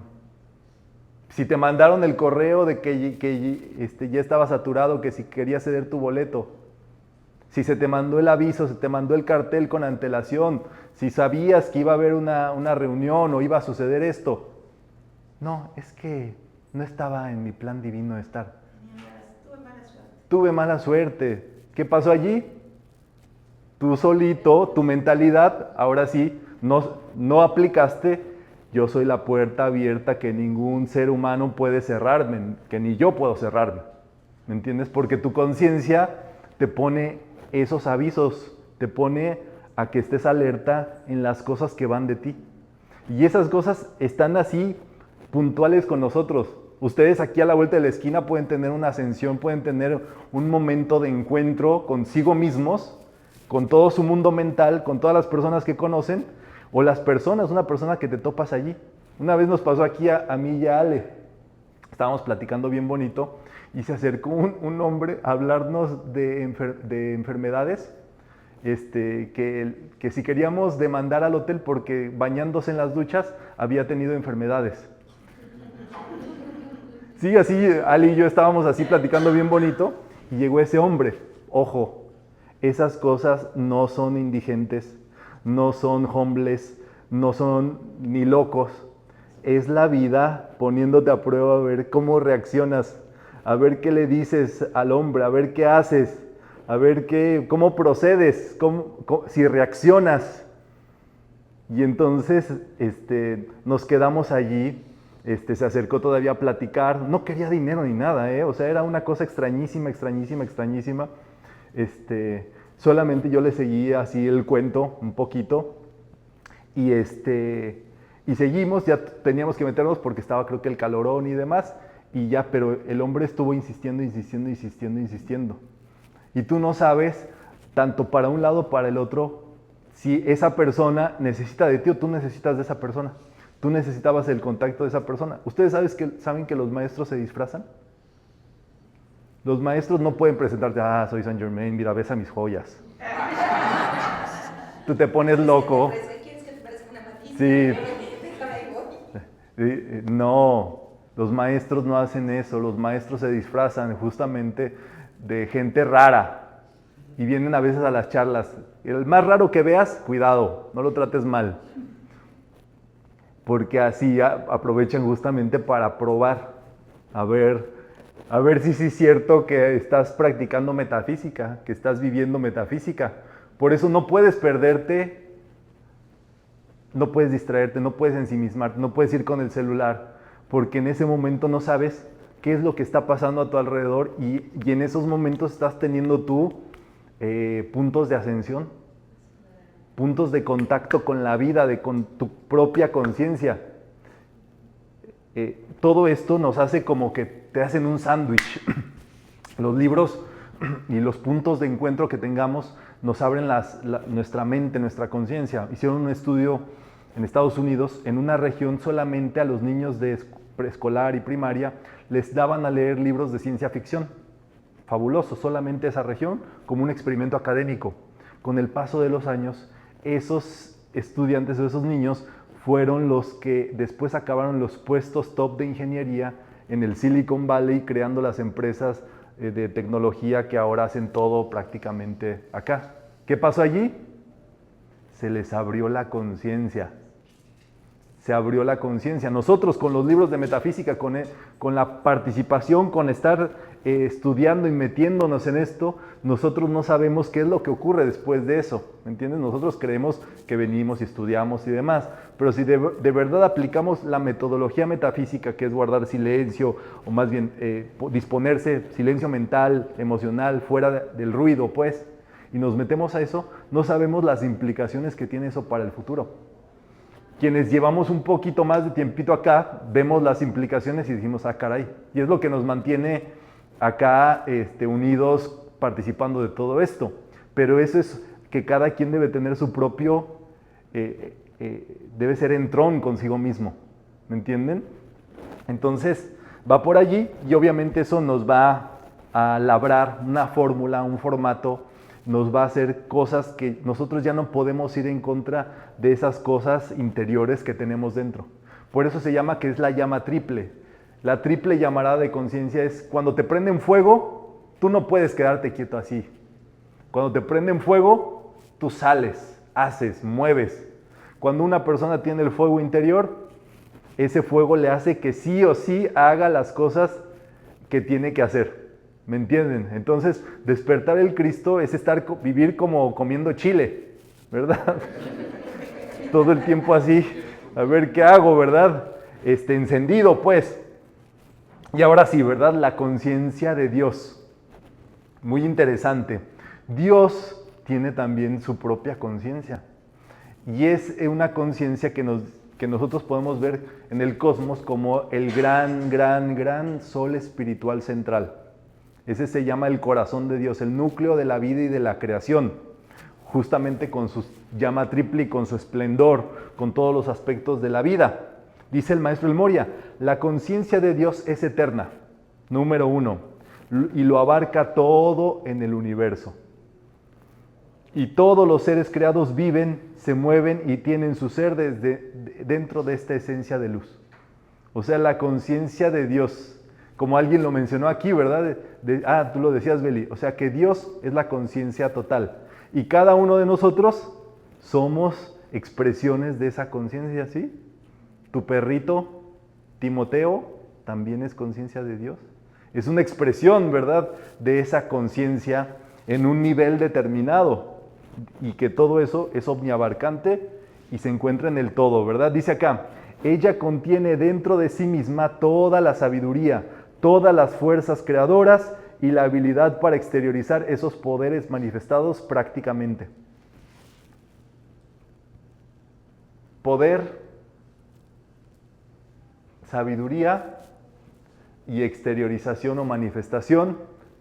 Si te mandaron el correo de que ya estaba saturado, que si querías ceder tu boleto. Si se te mandó el aviso, se te mandó el cartel con antelación. Si sabías que iba a haber una reunión o iba a suceder esto. No, es que no estaba en mi plan divino de estar. Tuve mala suerte. ¿Qué pasó allí? Tú solito, tu mentalidad, ahora sí, no aplicaste. Yo soy la puerta abierta que ningún ser humano puede cerrarme, que ni yo puedo cerrarme. ¿Me entiendes? Porque tu conciencia te pone esos avisos, te pone a que estés alerta en las cosas que van de ti. Y esas cosas están así puntuales con nosotros. Ustedes aquí a la vuelta de la esquina pueden tener una ascensión, pueden tener un momento de encuentro consigo mismos, con todo su mundo mental, con todas las personas que conocen, O las personas, una persona que te topas allí. Una vez nos pasó aquí a mí y a Ale. Estábamos platicando bien bonito y se acercó un hombre a hablarnos de enfermedades, que si queríamos demandar al hotel porque bañándose en las duchas había tenido enfermedades. Sí, así Ali y yo estábamos así platicando bien bonito y llegó ese hombre. Ojo, esas cosas no son indigentes, no son homeless, no son ni locos. Es la vida poniéndote a prueba a ver cómo reaccionas, a ver qué le dices al hombre, a ver qué haces, a ver cómo procedes, si reaccionas. Y entonces nos quedamos allí. Se acercó todavía a platicar, no quería dinero ni nada, o sea, era una cosa extrañísima. Solamente yo le seguí así el cuento un poquito y seguimos, ya teníamos que meternos porque estaba creo que el calorón y demás, y ya, pero el hombre estuvo insistiendo. Y tú no sabes, tanto para un lado para el otro, si esa persona necesita de ti o tú necesitas de esa persona. Tú necesitabas el contacto de esa persona. ¿Ustedes saben que los maestros se disfrazan? Los maestros no pueden presentarte, soy Saint Germain, mira, ves a mis joyas. Tú te pones loco. Sí. No, los maestros no hacen eso. Los maestros se disfrazan justamente de gente rara y vienen a veces a las charlas. El más raro que veas, cuidado, no lo trates mal. Porque así aprovechan justamente para probar, a ver si sí es cierto que estás practicando metafísica, que estás viviendo metafísica. Por eso no puedes perderte, no puedes distraerte, no puedes ensimismarte, no puedes ir con el celular, porque en ese momento no sabes qué es lo que está pasando a tu alrededor y en esos momentos estás teniendo tú puntos de ascensión. Puntos de contacto con la vida, con tu propia conciencia. Todo esto nos hace como que te hacen un sándwich. Los libros y los puntos de encuentro que tengamos nos abren nuestra mente, nuestra conciencia. Hicieron un estudio en Estados Unidos, en una región solamente a los niños de preescolar y primaria les daban a leer libros de ciencia ficción. Fabuloso, solamente esa región, como un experimento académico. Con el paso de los años, esos estudiantes o esos niños fueron los que después acabaron los puestos top de ingeniería en el Silicon Valley, creando las empresas de tecnología que ahora hacen todo prácticamente acá. ¿Qué pasó allí? Se les abrió la conciencia. Se abrió la conciencia. Nosotros con los libros de metafísica, con la participación, con estar estudiando y metiéndonos en esto, nosotros no sabemos qué es lo que ocurre después de eso, ¿me entiendes? Nosotros creemos que venimos y estudiamos y demás, pero si de verdad aplicamos la metodología metafísica, que es guardar silencio, o más bien disponerse, silencio mental, emocional, fuera del ruido, pues, y nos metemos a eso, no sabemos las implicaciones que tiene eso para el futuro. Quienes llevamos un poquito más de tiempito acá, vemos las implicaciones y decimos, caray, y es lo que nos mantiene acá unidos participando de todo esto. Pero eso es que cada quien debe tener su propio, debe ser entrón consigo mismo, ¿me entienden? Entonces va por allí y obviamente eso nos va a labrar una fórmula, un formato, nos va a hacer cosas que nosotros ya no podemos ir en contra de esas cosas interiores que tenemos dentro. Por eso se llama que es la llama triple. La triple llamarada de conciencia es cuando te prenden fuego, tú no puedes quedarte quieto así. Cuando te prenden fuego, tú sales, haces, mueves. Cuando una persona tiene el fuego interior, ese fuego le hace que sí o sí haga las cosas que tiene que hacer. ¿Me entienden? Entonces, despertar el Cristo es vivir como comiendo chile, ¿verdad? Todo el tiempo así, a ver qué hago, ¿verdad? Encendido, pues. Y ahora sí, ¿verdad? La conciencia de Dios. Muy interesante. Dios tiene también su propia conciencia. Y es una conciencia que nosotros podemos ver en el cosmos como el gran sol espiritual central. Ese se llama el corazón de Dios, el núcleo de la vida y de la creación. justamente con su llama triple y con su esplendor, con todos los aspectos de la vida. Dice el maestro El Moria, la conciencia de Dios es eterna, número 1, y lo abarca todo en el universo. Y todos los seres creados viven, se mueven y tienen su ser dentro de esta esencia de luz. O sea, la conciencia de Dios, como alguien lo mencionó aquí, ¿verdad? Tú lo decías, Beli. O sea, que Dios es la conciencia total. Y cada uno de nosotros somos expresiones de esa conciencia, ¿sí? Tu perrito, Timoteo, también es conciencia de Dios. Es una expresión, ¿verdad?, de esa conciencia en un nivel determinado. Y que todo eso es omniabarcante y se encuentra en el todo, ¿verdad? Dice acá, ella contiene dentro de sí misma toda la sabiduría, todas las fuerzas creadoras y la habilidad para exteriorizar esos poderes manifestados prácticamente. Poder, sabiduría y exteriorización o manifestación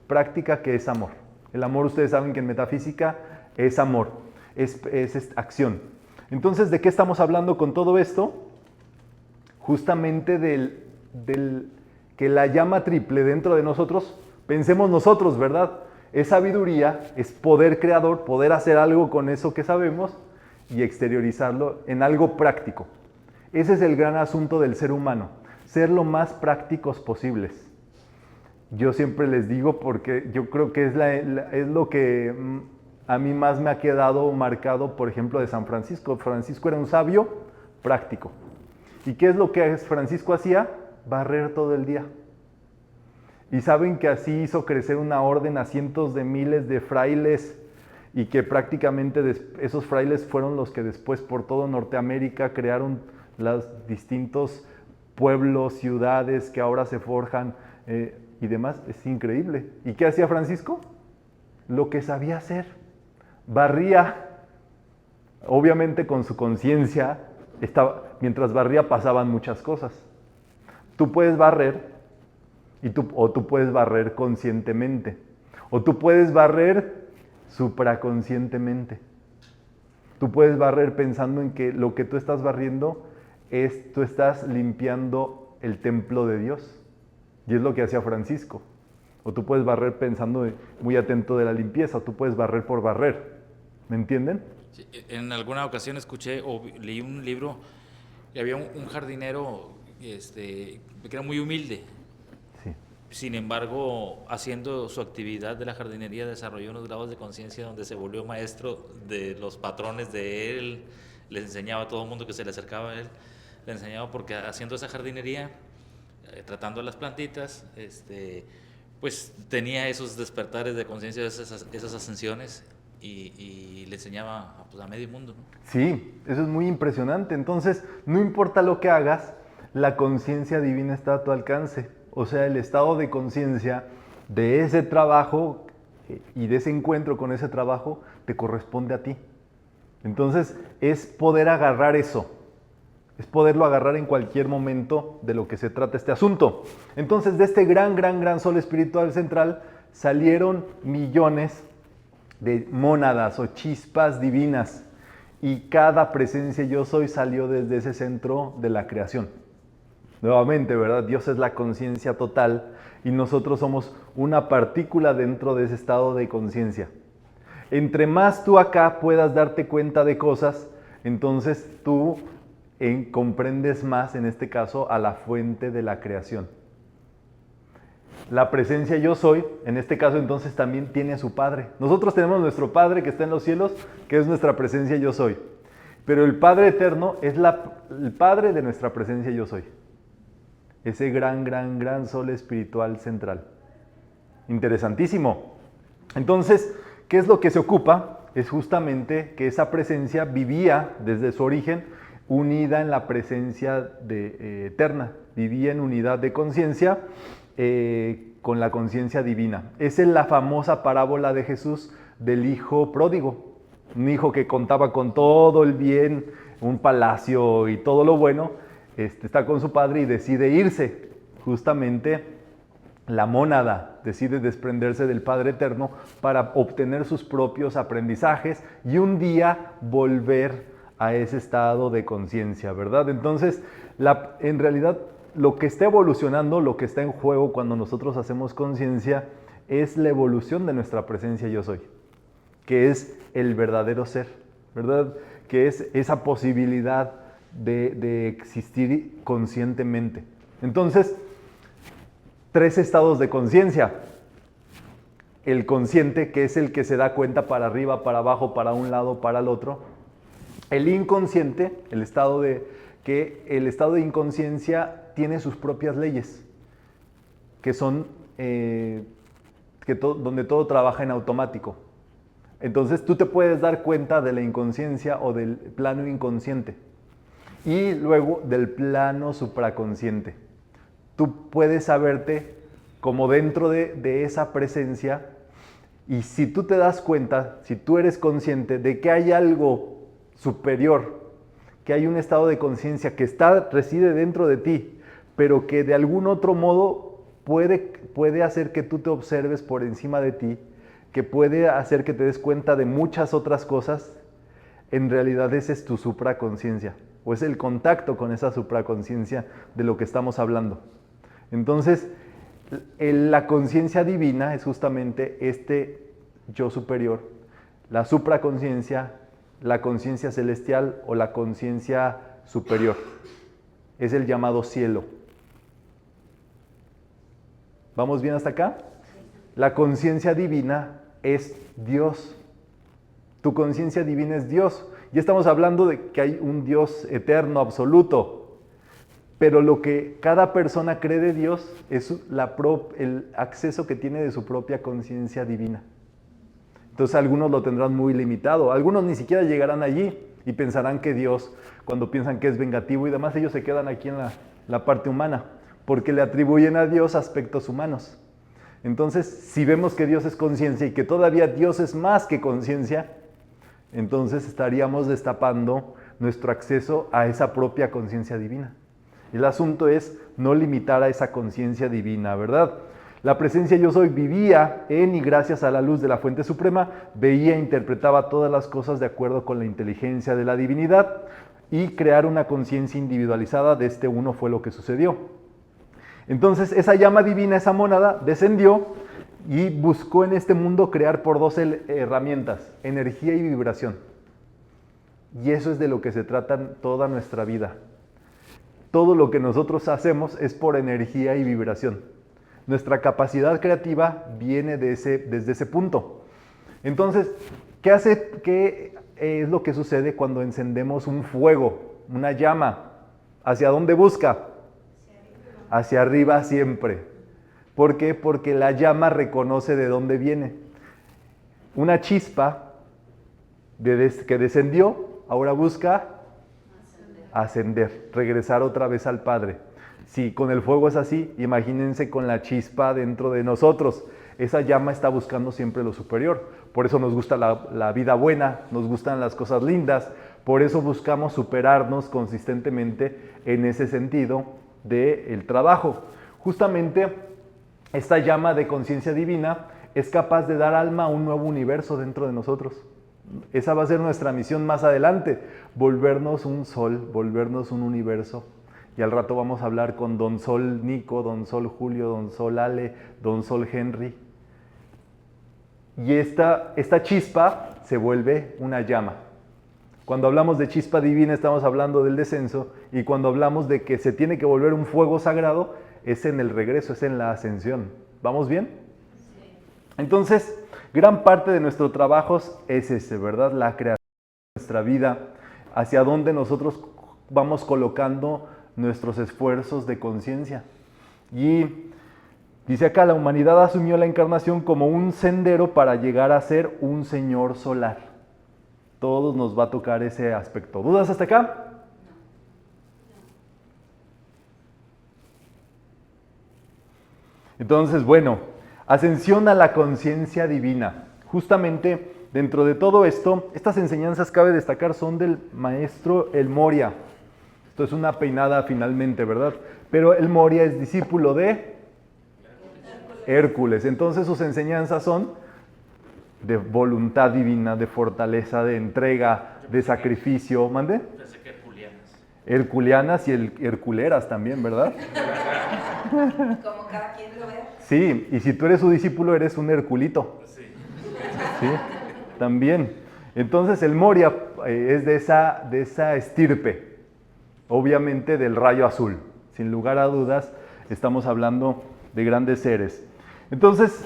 práctica, que es amor. El amor, ustedes saben que en metafísica es amor, es acción. Entonces, ¿de qué estamos hablando con todo esto? Justamente del que la llama triple dentro de nosotros, pensemos nosotros, ¿verdad? Es sabiduría, es poder creador, poder hacer algo con eso que sabemos y exteriorizarlo en algo práctico. Ese es el gran asunto del ser humano, ser lo más prácticos posibles. Yo siempre les digo, porque yo creo que es lo que a mí más me ha quedado marcado, por ejemplo, de San Francisco. Francisco era un sabio práctico. ¿Y qué es lo que Francisco hacía? Barrer todo el día. Y saben que así hizo crecer una orden a cientos de miles de frailes, y que prácticamente esos frailes fueron los que después por todo Norteamérica crearon los distintos pueblos, ciudades que ahora se forjan y demás. Es increíble. ¿Y qué hacía Francisco? Lo que sabía hacer. Barría, obviamente con su conciencia, mientras barría pasaban muchas cosas. Tú puedes barrer, o tú puedes barrer conscientemente, o tú puedes barrer supraconscientemente. Tú puedes barrer pensando en que lo que tú estás barriendo tú estás limpiando el templo de Dios, y es lo que hacía Francisco. O tú puedes barrer pensando muy atento de la limpieza, o tú puedes barrer por barrer. ¿Me entienden? Sí, en alguna ocasión escuché o leí un libro y había un jardinero que era muy humilde. Sí. Sin embargo, haciendo su actividad de la jardinería, desarrolló unos grados de conciencia donde se volvió maestro de los patrones de él, les enseñaba a todo el mundo que se le acercaba a él, le enseñaba, porque haciendo esa jardinería, tratando las plantitas, pues tenía esos despertares de conciencia, esas ascensiones, y le enseñaba pues, a medio mundo, ¿no? Sí, eso es muy impresionante. Entonces, no importa lo que hagas, la conciencia divina está a tu alcance. O sea, el estado de conciencia de ese trabajo y de ese encuentro con ese trabajo te corresponde a ti. Entonces, es poder agarrar eso. Es poderlo agarrar en cualquier momento de lo que se trata este asunto. Entonces, de este gran sol espiritual central salieron millones de mónadas o chispas divinas, y cada presencia yo soy salió desde ese centro de la creación. Nuevamente, ¿verdad? Dios es la conciencia total y nosotros somos una partícula dentro de ese estado de conciencia. Entre más tú acá puedas darte cuenta de cosas, entonces tú comprendes más, en este caso, a la fuente de la creación. La presencia yo soy, en este caso entonces también tiene a su Padre. Nosotros tenemos nuestro Padre que está en los cielos, que es nuestra presencia yo soy. Pero el Padre eterno es el Padre de nuestra presencia yo soy. Ese gran sol espiritual central. Interesantísimo. Entonces, ¿qué es lo que se ocupa? Es justamente que esa presencia vivía desde su origen unida en la presencia eterna. Vivía en unidad de conciencia con la conciencia divina. Esa es la famosa parábola de Jesús del hijo pródigo. Un hijo que contaba con todo el bien, un palacio y todo lo bueno, está con su padre y decide irse. Justamente la mónada decide desprenderse del Padre Eterno para obtener sus propios aprendizajes y un día volver a ese estado de conciencia, ¿verdad? Entonces, en realidad, lo que está evolucionando, lo que está en juego cuando nosotros hacemos conciencia, es la evolución de nuestra presencia yo soy, que es el verdadero ser, ¿verdad? Que es esa posibilidad de existir conscientemente. Entonces, 3 estados de conciencia. El consciente, que es el que se da cuenta para arriba, para abajo, para un lado, para el otro. El inconsciente, el estado de inconsciencia tiene sus propias leyes, que son donde todo trabaja en automático. Entonces tú te puedes dar cuenta de la inconsciencia o del plano inconsciente y luego del plano supraconsciente. Tú puedes saberte como dentro de esa presencia, y si tú te das cuenta, si tú eres consciente de que hay algo superior, que hay un estado de conciencia que reside dentro de ti, pero que de algún otro modo puede hacer que tú te observes por encima de ti, que puede hacer que te des cuenta de muchas otras cosas, en realidad ese es tu supraconsciencia, o es el contacto con esa supraconsciencia de lo que estamos hablando. Entonces, la conciencia divina es justamente este yo superior, la supraconsciencia, la conciencia celestial o la conciencia superior. Es el llamado cielo. ¿Vamos bien hasta acá? La conciencia divina es Dios. Tu conciencia divina es Dios. Ya estamos hablando de que hay un Dios eterno, absoluto. Pero lo que cada persona cree de Dios es el acceso que tiene de su propia conciencia divina. Entonces algunos lo tendrán muy limitado, algunos ni siquiera llegarán allí y pensarán que Dios, cuando piensan que es vengativo y demás, ellos se quedan aquí en la parte humana, porque le atribuyen a Dios aspectos humanos. Entonces, si vemos que Dios es conciencia y que todavía Dios es más que conciencia, entonces estaríamos destapando nuestro acceso a esa propia conciencia divina. El asunto es no limitar a esa conciencia divina, ¿verdad? La presencia yo soy vivía en y gracias a la luz de la fuente suprema, veía e interpretaba todas las cosas de acuerdo con la inteligencia de la divinidad, y crear una conciencia individualizada de este uno fue lo que sucedió. Entonces esa llama divina, esa mónada, descendió y buscó en este mundo crear por 2 herramientas, energía y vibración. Y eso es de lo que se trata toda nuestra vida. Todo lo que nosotros hacemos es por energía y vibración. Nuestra capacidad creativa viene desde ese punto. Entonces, ¿qué es lo que sucede cuando encendemos un fuego, una llama? ¿Hacia dónde busca? Hacia arriba siempre. ¿Por qué? Porque la llama reconoce de dónde viene. Una chispa que descendió, ahora busca ascender, regresar otra vez al Padre. Si con el fuego es así, imagínense con la chispa dentro de nosotros. Esa llama está buscando siempre lo superior. Por eso nos gusta la vida buena, nos gustan las cosas lindas. Por eso buscamos superarnos consistentemente en ese sentido del trabajo. Justamente esta llama de conciencia divina es capaz de dar alma a un nuevo universo dentro de nosotros. Esa va a ser nuestra misión más adelante, volvernos un sol, volvernos un universo. Y al rato vamos a hablar con Don Sol Nico, Don Sol Julio, Don Sol Ale, Don Sol Henry. Y esta chispa se vuelve una llama. Cuando hablamos de chispa divina estamos hablando del descenso, y cuando hablamos de que se tiene que volver un fuego sagrado es en el regreso, es en la ascensión. ¿Vamos bien? Sí. Entonces, gran parte de nuestro trabajo es ese, ¿verdad? La creación de nuestra vida, hacia donde nosotros vamos colocando nuestros esfuerzos de conciencia. Y dice acá, la humanidad asumió la encarnación como un sendero para llegar a ser un señor solar. Todos nos va a tocar ese aspecto. ¿Dudas hasta acá? Entonces, bueno, ascensión a la conciencia divina. Justamente dentro de todo esto, estas enseñanzas cabe destacar son del maestro El Moria. Esto es una peinada finalmente, ¿verdad? Pero El Moria es discípulo de Hércules. Entonces sus enseñanzas son de voluntad divina, de fortaleza, de entrega, de sacrificio. ¿Mande? Pensé que Herculeanas y herculeras también, ¿verdad? Como cada quien lo vea. Sí, y si tú eres su discípulo, eres un herculito. Sí, también. Entonces el Moria es de esa estirpe, obviamente del rayo azul. Sin lugar a dudas, estamos hablando de grandes seres. Entonces,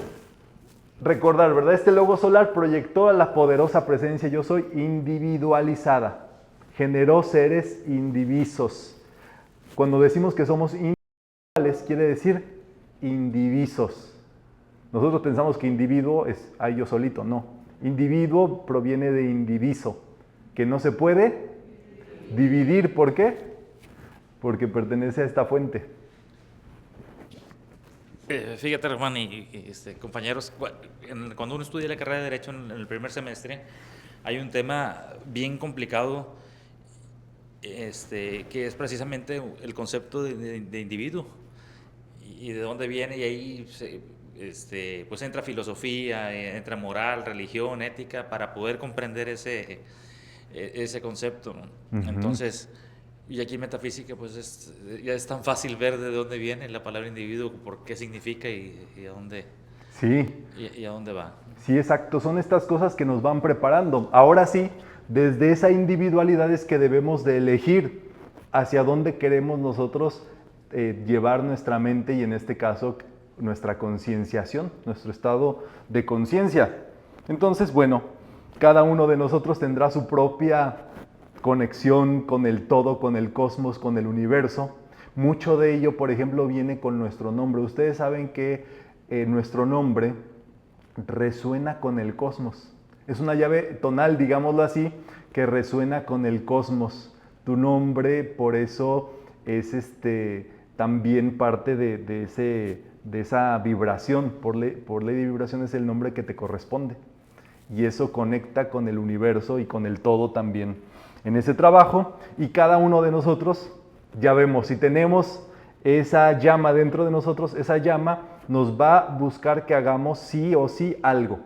recordar, ¿verdad? Este logo solar proyectó a la poderosa presencia yo soy individualizada. Generó seres indivisos. Cuando decimos que somos individuales, quiere decir indivisos. Nosotros pensamos que individuo es yo solito, no. Individuo proviene de indiviso, que no se puede dividir. ¿Por qué? Porque pertenece a esta fuente. Fíjate, Román y compañeros, cuando uno estudia la carrera de Derecho en el primer semestre, hay un tema bien complicado, que es precisamente el concepto de individuo y de dónde viene, y ahí pues entra filosofía, entra moral, religión, ética, para poder comprender ese concepto, ¿no? Uh-huh. Entonces, y aquí en metafísica, pues ya es tan fácil ver de dónde viene la palabra individuo, por qué significa y a dónde, sí. y a dónde va. Sí, exacto. Son estas cosas que nos van preparando. Ahora sí, desde esa individualidad es que debemos de elegir hacia dónde queremos nosotros llevar nuestra mente y en este caso nuestra concienciación, nuestro estado de conciencia. Entonces, bueno, cada uno de nosotros tendrá su propia conexión con el todo, con el cosmos, con el universo. Mucho de ello, por ejemplo, viene con nuestro nombre. Ustedes saben que nuestro nombre resuena con el cosmos. Es una llave tonal, digámoslo así, que resuena con el cosmos. Tu nombre, por eso, es también parte de esa vibración. Por ley de vibración es el nombre que te corresponde. Y eso conecta con el universo y con el todo también en ese trabajo. Y cada uno de nosotros, ya vemos, si tenemos esa llama dentro de nosotros, esa llama nos va a buscar que hagamos sí o sí algo.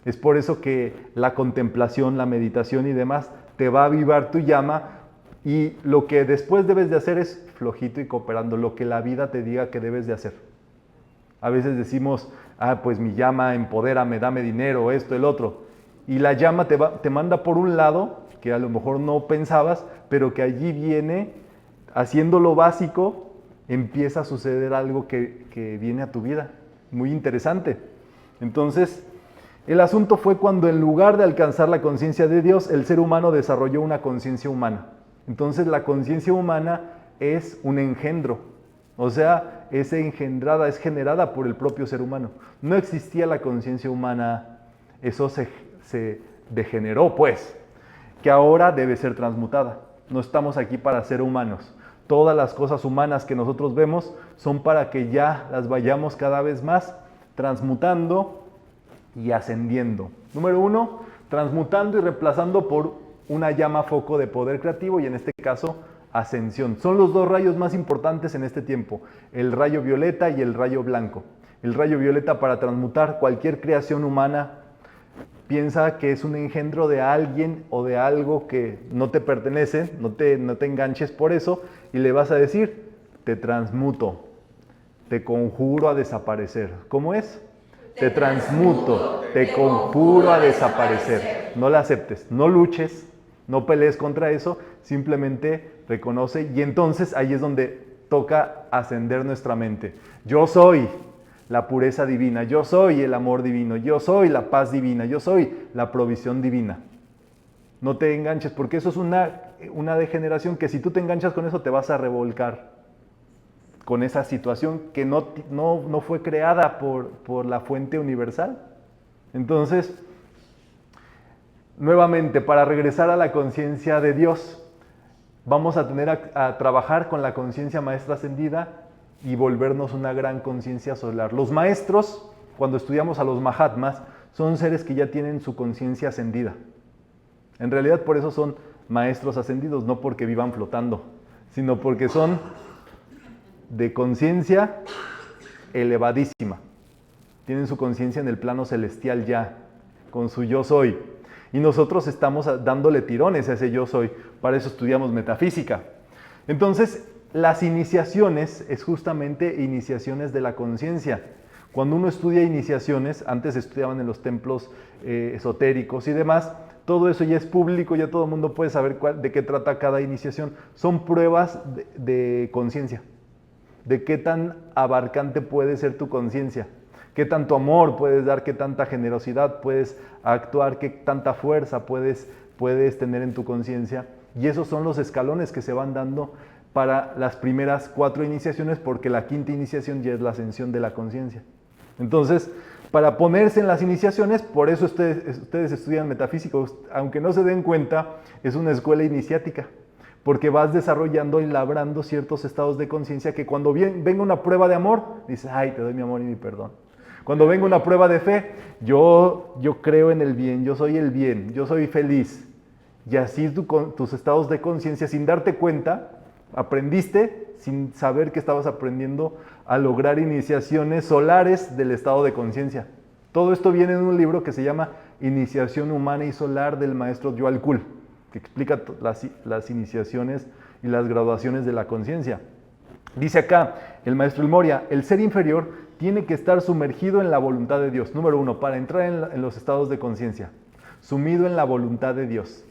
Es por eso que la contemplación, la meditación y demás te va a avivar tu llama, y lo que después debes de hacer es flojito y cooperando, lo que la vida te diga que debes de hacer. A veces decimos, pues mi llama empodérame, dame dinero, esto, el otro. Y la llama te manda por un lado, que a lo mejor no pensabas, pero que allí viene, haciendo lo básico, empieza a suceder algo que viene a tu vida. Muy interesante. Entonces, el asunto fue cuando en lugar de alcanzar la conciencia de Dios, el ser humano desarrolló una conciencia humana. Entonces, la conciencia humana es un engendro. O sea, es engendrada, es generada por el propio ser humano. No existía la conciencia humana, eso se degeneró, pues, que ahora debe ser transmutada. No estamos aquí para ser humanos. Todas las cosas humanas que nosotros vemos son para que ya las vayamos cada vez más transmutando y ascendiendo. Número 1, transmutando y reemplazando por una llama foco de poder creativo, y en este caso, ascensión. Son los dos rayos más importantes en este tiempo, el rayo violeta y el rayo blanco. El rayo violeta para transmutar cualquier creación humana. Piensa que es un engendro de alguien o de algo que no te pertenece, no te enganches por eso, y le vas a decir, te transmuto, te conjuro a desaparecer. ¿Cómo es? Te transmuto, te conjuro a desaparecer. No la aceptes, no luches, no pelees contra eso, simplemente reconoce, y entonces ahí es donde toca ascender nuestra mente. Yo soy la pureza divina, yo soy el amor divino, yo soy la paz divina, yo soy la provisión divina. No te enganches, porque eso es una degeneración que si tú te enganchas con eso te vas a revolcar con esa situación que no fue creada por la fuente universal. Entonces, nuevamente, para regresar a la conciencia de Dios, vamos a tener a trabajar con la conciencia maestra ascendida y volvernos una gran conciencia solar. Los maestros, cuando estudiamos a los Mahatmas, son seres que ya tienen su conciencia ascendida. En realidad, por eso son maestros ascendidos, no porque vivan flotando, sino porque son de conciencia elevadísima. Tienen su conciencia en el plano celestial ya, con su yo soy. Y nosotros estamos dándole tirones a ese yo soy. Para eso estudiamos metafísica. Entonces, las iniciaciones es justamente iniciaciones de la conciencia. Cuando uno estudia iniciaciones, antes estudiaban en los templos esotéricos y demás, todo eso ya es público, ya todo el mundo puede saber de qué trata cada iniciación. Son pruebas de conciencia, de qué tan abarcante puede ser tu conciencia, qué tanto amor puedes dar, qué tanta generosidad puedes actuar, qué tanta fuerza puedes tener en tu conciencia. Y esos son los escalones que se van dando para las primeras 4 iniciaciones, porque la 5ª iniciación ya es la ascensión de la conciencia. Entonces, para ponerse en las iniciaciones, por eso ustedes estudian metafísica, aunque no se den cuenta, es una escuela iniciática, porque vas desarrollando y labrando ciertos estados de conciencia que cuando venga una prueba de amor, dices, ay, te doy mi amor y mi perdón. Cuando venga una prueba de fe, yo creo en el bien, yo soy el bien, yo soy feliz. Y así tus estados de conciencia, sin darte cuenta, aprendiste, sin saber que estabas aprendiendo, a lograr iniciaciones solares del estado de conciencia. Todo esto viene en un libro que se llama Iniciación Humana y Solar del maestro Joel Kuhl, que explica las iniciaciones y las graduaciones de la conciencia. Dice acá el maestro El Moria, el ser inferior tiene que estar sumergido en la voluntad de Dios. Número 1, para entrar en los estados de conciencia, sumido en la voluntad de Dios.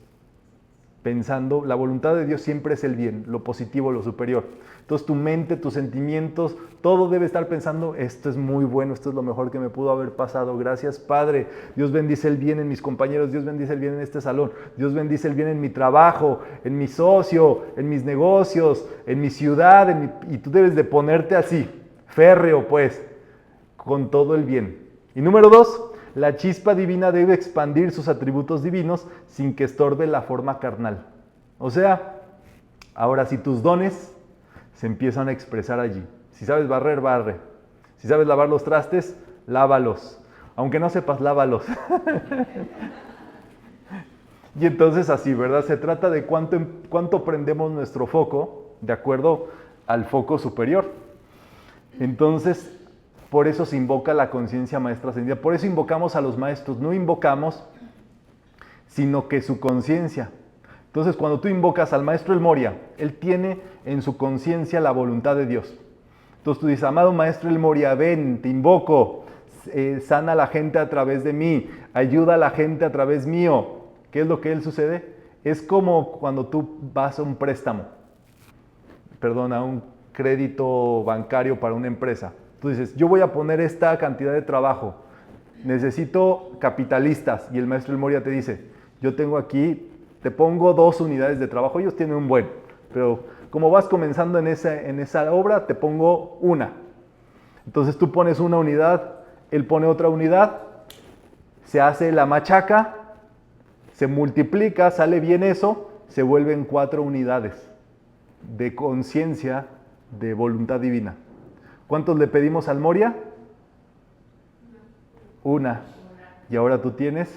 Pensando, la voluntad de Dios siempre es el bien, lo positivo, lo superior. Entonces tu mente, tus sentimientos, todo debe estar pensando, esto es muy bueno, esto es lo mejor que me pudo haber pasado. Gracias, Padre. Dios bendice el bien en mis compañeros, Dios bendice el bien en este salón, Dios bendice el bien en mi trabajo, en mi socio, en mis negocios, en mi ciudad, y tú debes de ponerte así, férreo pues, con todo el bien. Y número 2, la chispa divina debe expandir sus atributos divinos sin que estorbe la forma carnal. O sea, ahora si tus dones se empiezan a expresar allí. Si sabes barrer, barre. Si sabes lavar los trastes, lávalos. Aunque no sepas, lávalos. Y entonces así, ¿verdad? Se trata de cuánto prendemos nuestro foco de acuerdo al foco superior. Entonces, por eso se invoca la conciencia maestra ascendida. Por eso invocamos a los maestros. No invocamos, sino que su conciencia. Entonces, cuando tú invocas al maestro El Moria, él tiene en su conciencia la voluntad de Dios. Entonces tú dices, amado maestro El Moria, ven, te invoco, sana a la gente a través de mí, ayuda a la gente a través mío. ¿Qué es lo que él sucede? Es como cuando tú vas a un préstamo, a un crédito bancario para una empresa. Tú dices, yo voy a poner esta cantidad de trabajo, necesito capitalistas. Y el maestro El Moria te dice, yo tengo aquí, te pongo 2 unidades de trabajo, ellos tienen un buen, pero como vas comenzando en esa obra, te pongo 1. Entonces tú pones una unidad, él pone otra unidad, se hace la machaca, se multiplica, sale bien eso, se vuelven 4 unidades de conciencia, de voluntad divina. ¿Cuántos le pedimos al Moria? 1. Y ahora tú tienes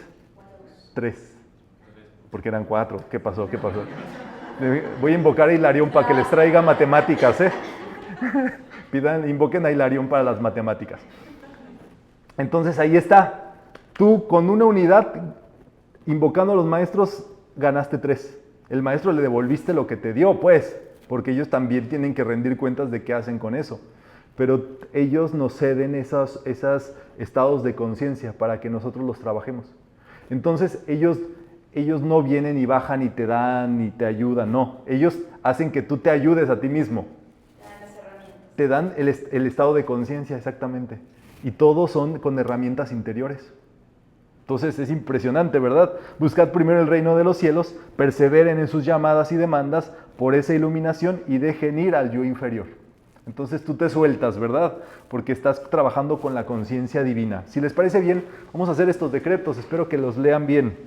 3. Porque eran 4. ¿Qué pasó? Voy a invocar a Hilarión para que les traiga matemáticas, invoquen a Hilarión para las matemáticas. Entonces ahí está. Tú con una unidad, invocando a los maestros, ganaste 3. El maestro le devolviste lo que te dio, pues, porque ellos también tienen que rendir cuentas de qué hacen con eso. Pero ellos nos ceden esos estados de conciencia para que nosotros los trabajemos. Entonces ellos no vienen y bajan y te dan y te ayudan, no. Ellos hacen que tú te ayudes a ti mismo. Te dan el estado de conciencia, exactamente. Y todos son con herramientas interiores. Entonces es impresionante, ¿verdad? Buscad primero el reino de los cielos, perseveren en sus llamadas y demandas por esa iluminación y dejen ir al yo inferior. Entonces tú te sueltas, ¿verdad? Porque estás trabajando con la conciencia divina. Si les parece bien, vamos a hacer estos decretos. Espero que los lean bien.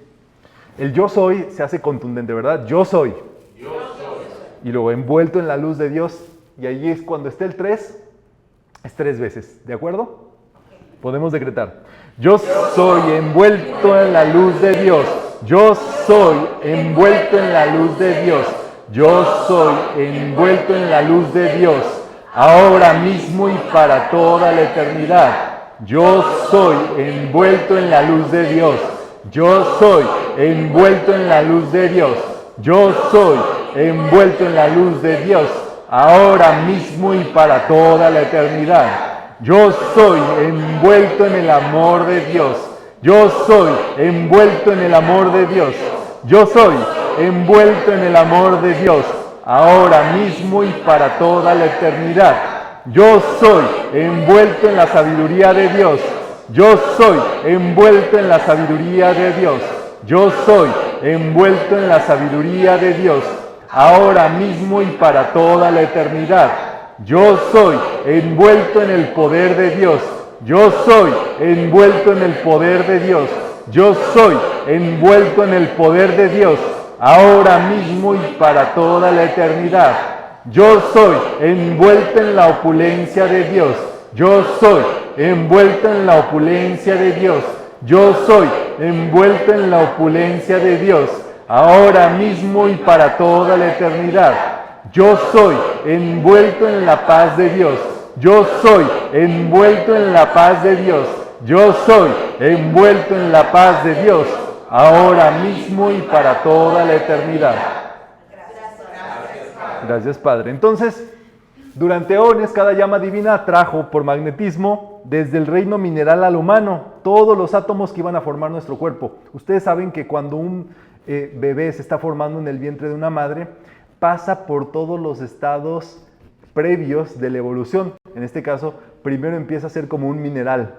El yo soy se hace contundente, ¿verdad? Yo soy. Yo soy. Y luego envuelto en la luz de Dios. Y allí es cuando esté el 3, es 3 veces. ¿De acuerdo? Podemos decretar. Yo soy envuelto en la luz de Dios. Yo soy envuelto en la luz de Dios. Yo soy envuelto en la luz de Dios. ahora mismo y para toda la eternidad. Yo soy envuelto en la luz de Dios. Yo soy envuelto en la luz de Dios. Yo soy envuelto en la luz de Dios, ahora mismo y para toda la eternidad. Yo soy envuelto en el amor de Dios. Yo soy envuelto en el amor de Dios. Yo soy envuelto en el amor de Dios, ahora mismo y para toda la eternidad. Yo soy envuelto en la sabiduría de Dios. Yo soy envuelto en la sabiduría de Dios. Yo soy envuelto en la sabiduría de Dios, ahora mismo y para toda la eternidad. Yo soy envuelto en el poder de Dios. Yo soy envuelto en el poder de Dios. Yo soy envuelto en el poder de Dios, ahora mismo y para toda la eternidad. Yo soy envuelto en la opulencia de Dios. Yo soy envuelto en la opulencia de Dios. Yo soy envuelto en la opulencia de Dios, ahora mismo y para toda la eternidad. Yo soy envuelto en la paz de Dios. Yo soy envuelto en la paz de Dios. Yo soy envuelto en la paz de Dios, ahora mismo y para toda la eternidad. Gracias, Padre. Entonces, durante eones, cada llama divina trajo por magnetismo desde el reino mineral al humano todos los átomos que iban a formar nuestro cuerpo. Ustedes saben que cuando un bebé se está formando en el vientre de una madre, pasa por todos los estados previos de la evolución. En este caso, primero empieza a ser como un mineral.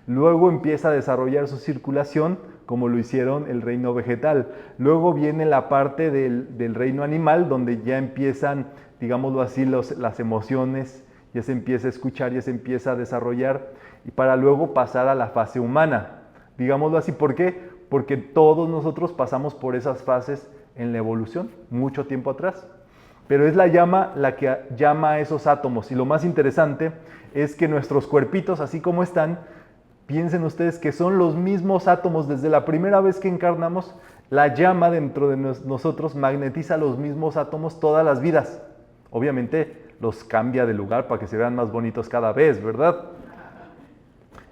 Luego empieza a desarrollar su circulación, como lo hicieron el reino vegetal. Luego viene la parte del reino animal, donde ya empiezan, digámoslo así, las emociones, ya se empieza a escuchar, ya se empieza a desarrollar, y para luego pasar a la fase humana. Digámoslo así, ¿por qué? Porque todos nosotros pasamos por esas fases en la evolución, mucho tiempo atrás. Pero es la llama la que llama a esos átomos. Y lo más interesante es que nuestros cuerpitos, así como están, piensen ustedes que son los mismos átomos. Desde la primera vez que encarnamos, la llama dentro de nosotros magnetiza los mismos átomos todas las vidas. Obviamente los cambia de lugar para que se vean más bonitos cada vez, ¿verdad?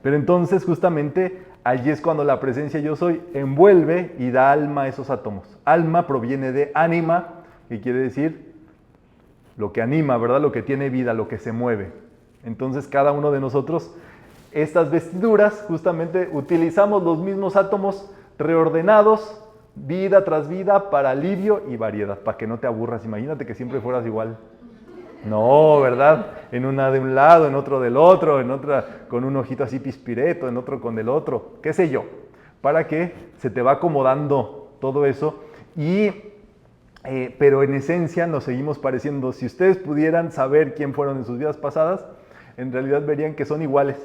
Pero entonces justamente allí es cuando la presencia yo soy envuelve y da alma a esos átomos. Alma proviene de ánima, que quiere decir lo que anima, ¿verdad? Lo que tiene vida, lo que se mueve. Entonces cada uno de nosotros, estas vestiduras, justamente utilizamos los mismos átomos reordenados, vida tras vida, para alivio y variedad, para que no te aburras. Imagínate que siempre fueras igual. No, ¿verdad? En una de un lado, en otro del otro, en otra con un ojito así pispireto, en otro con el otro, qué sé yo, para que se te va acomodando todo eso pero en esencia nos seguimos pareciendo. Si ustedes pudieran saber quién fueron en sus vidas pasadas, en realidad verían que son iguales.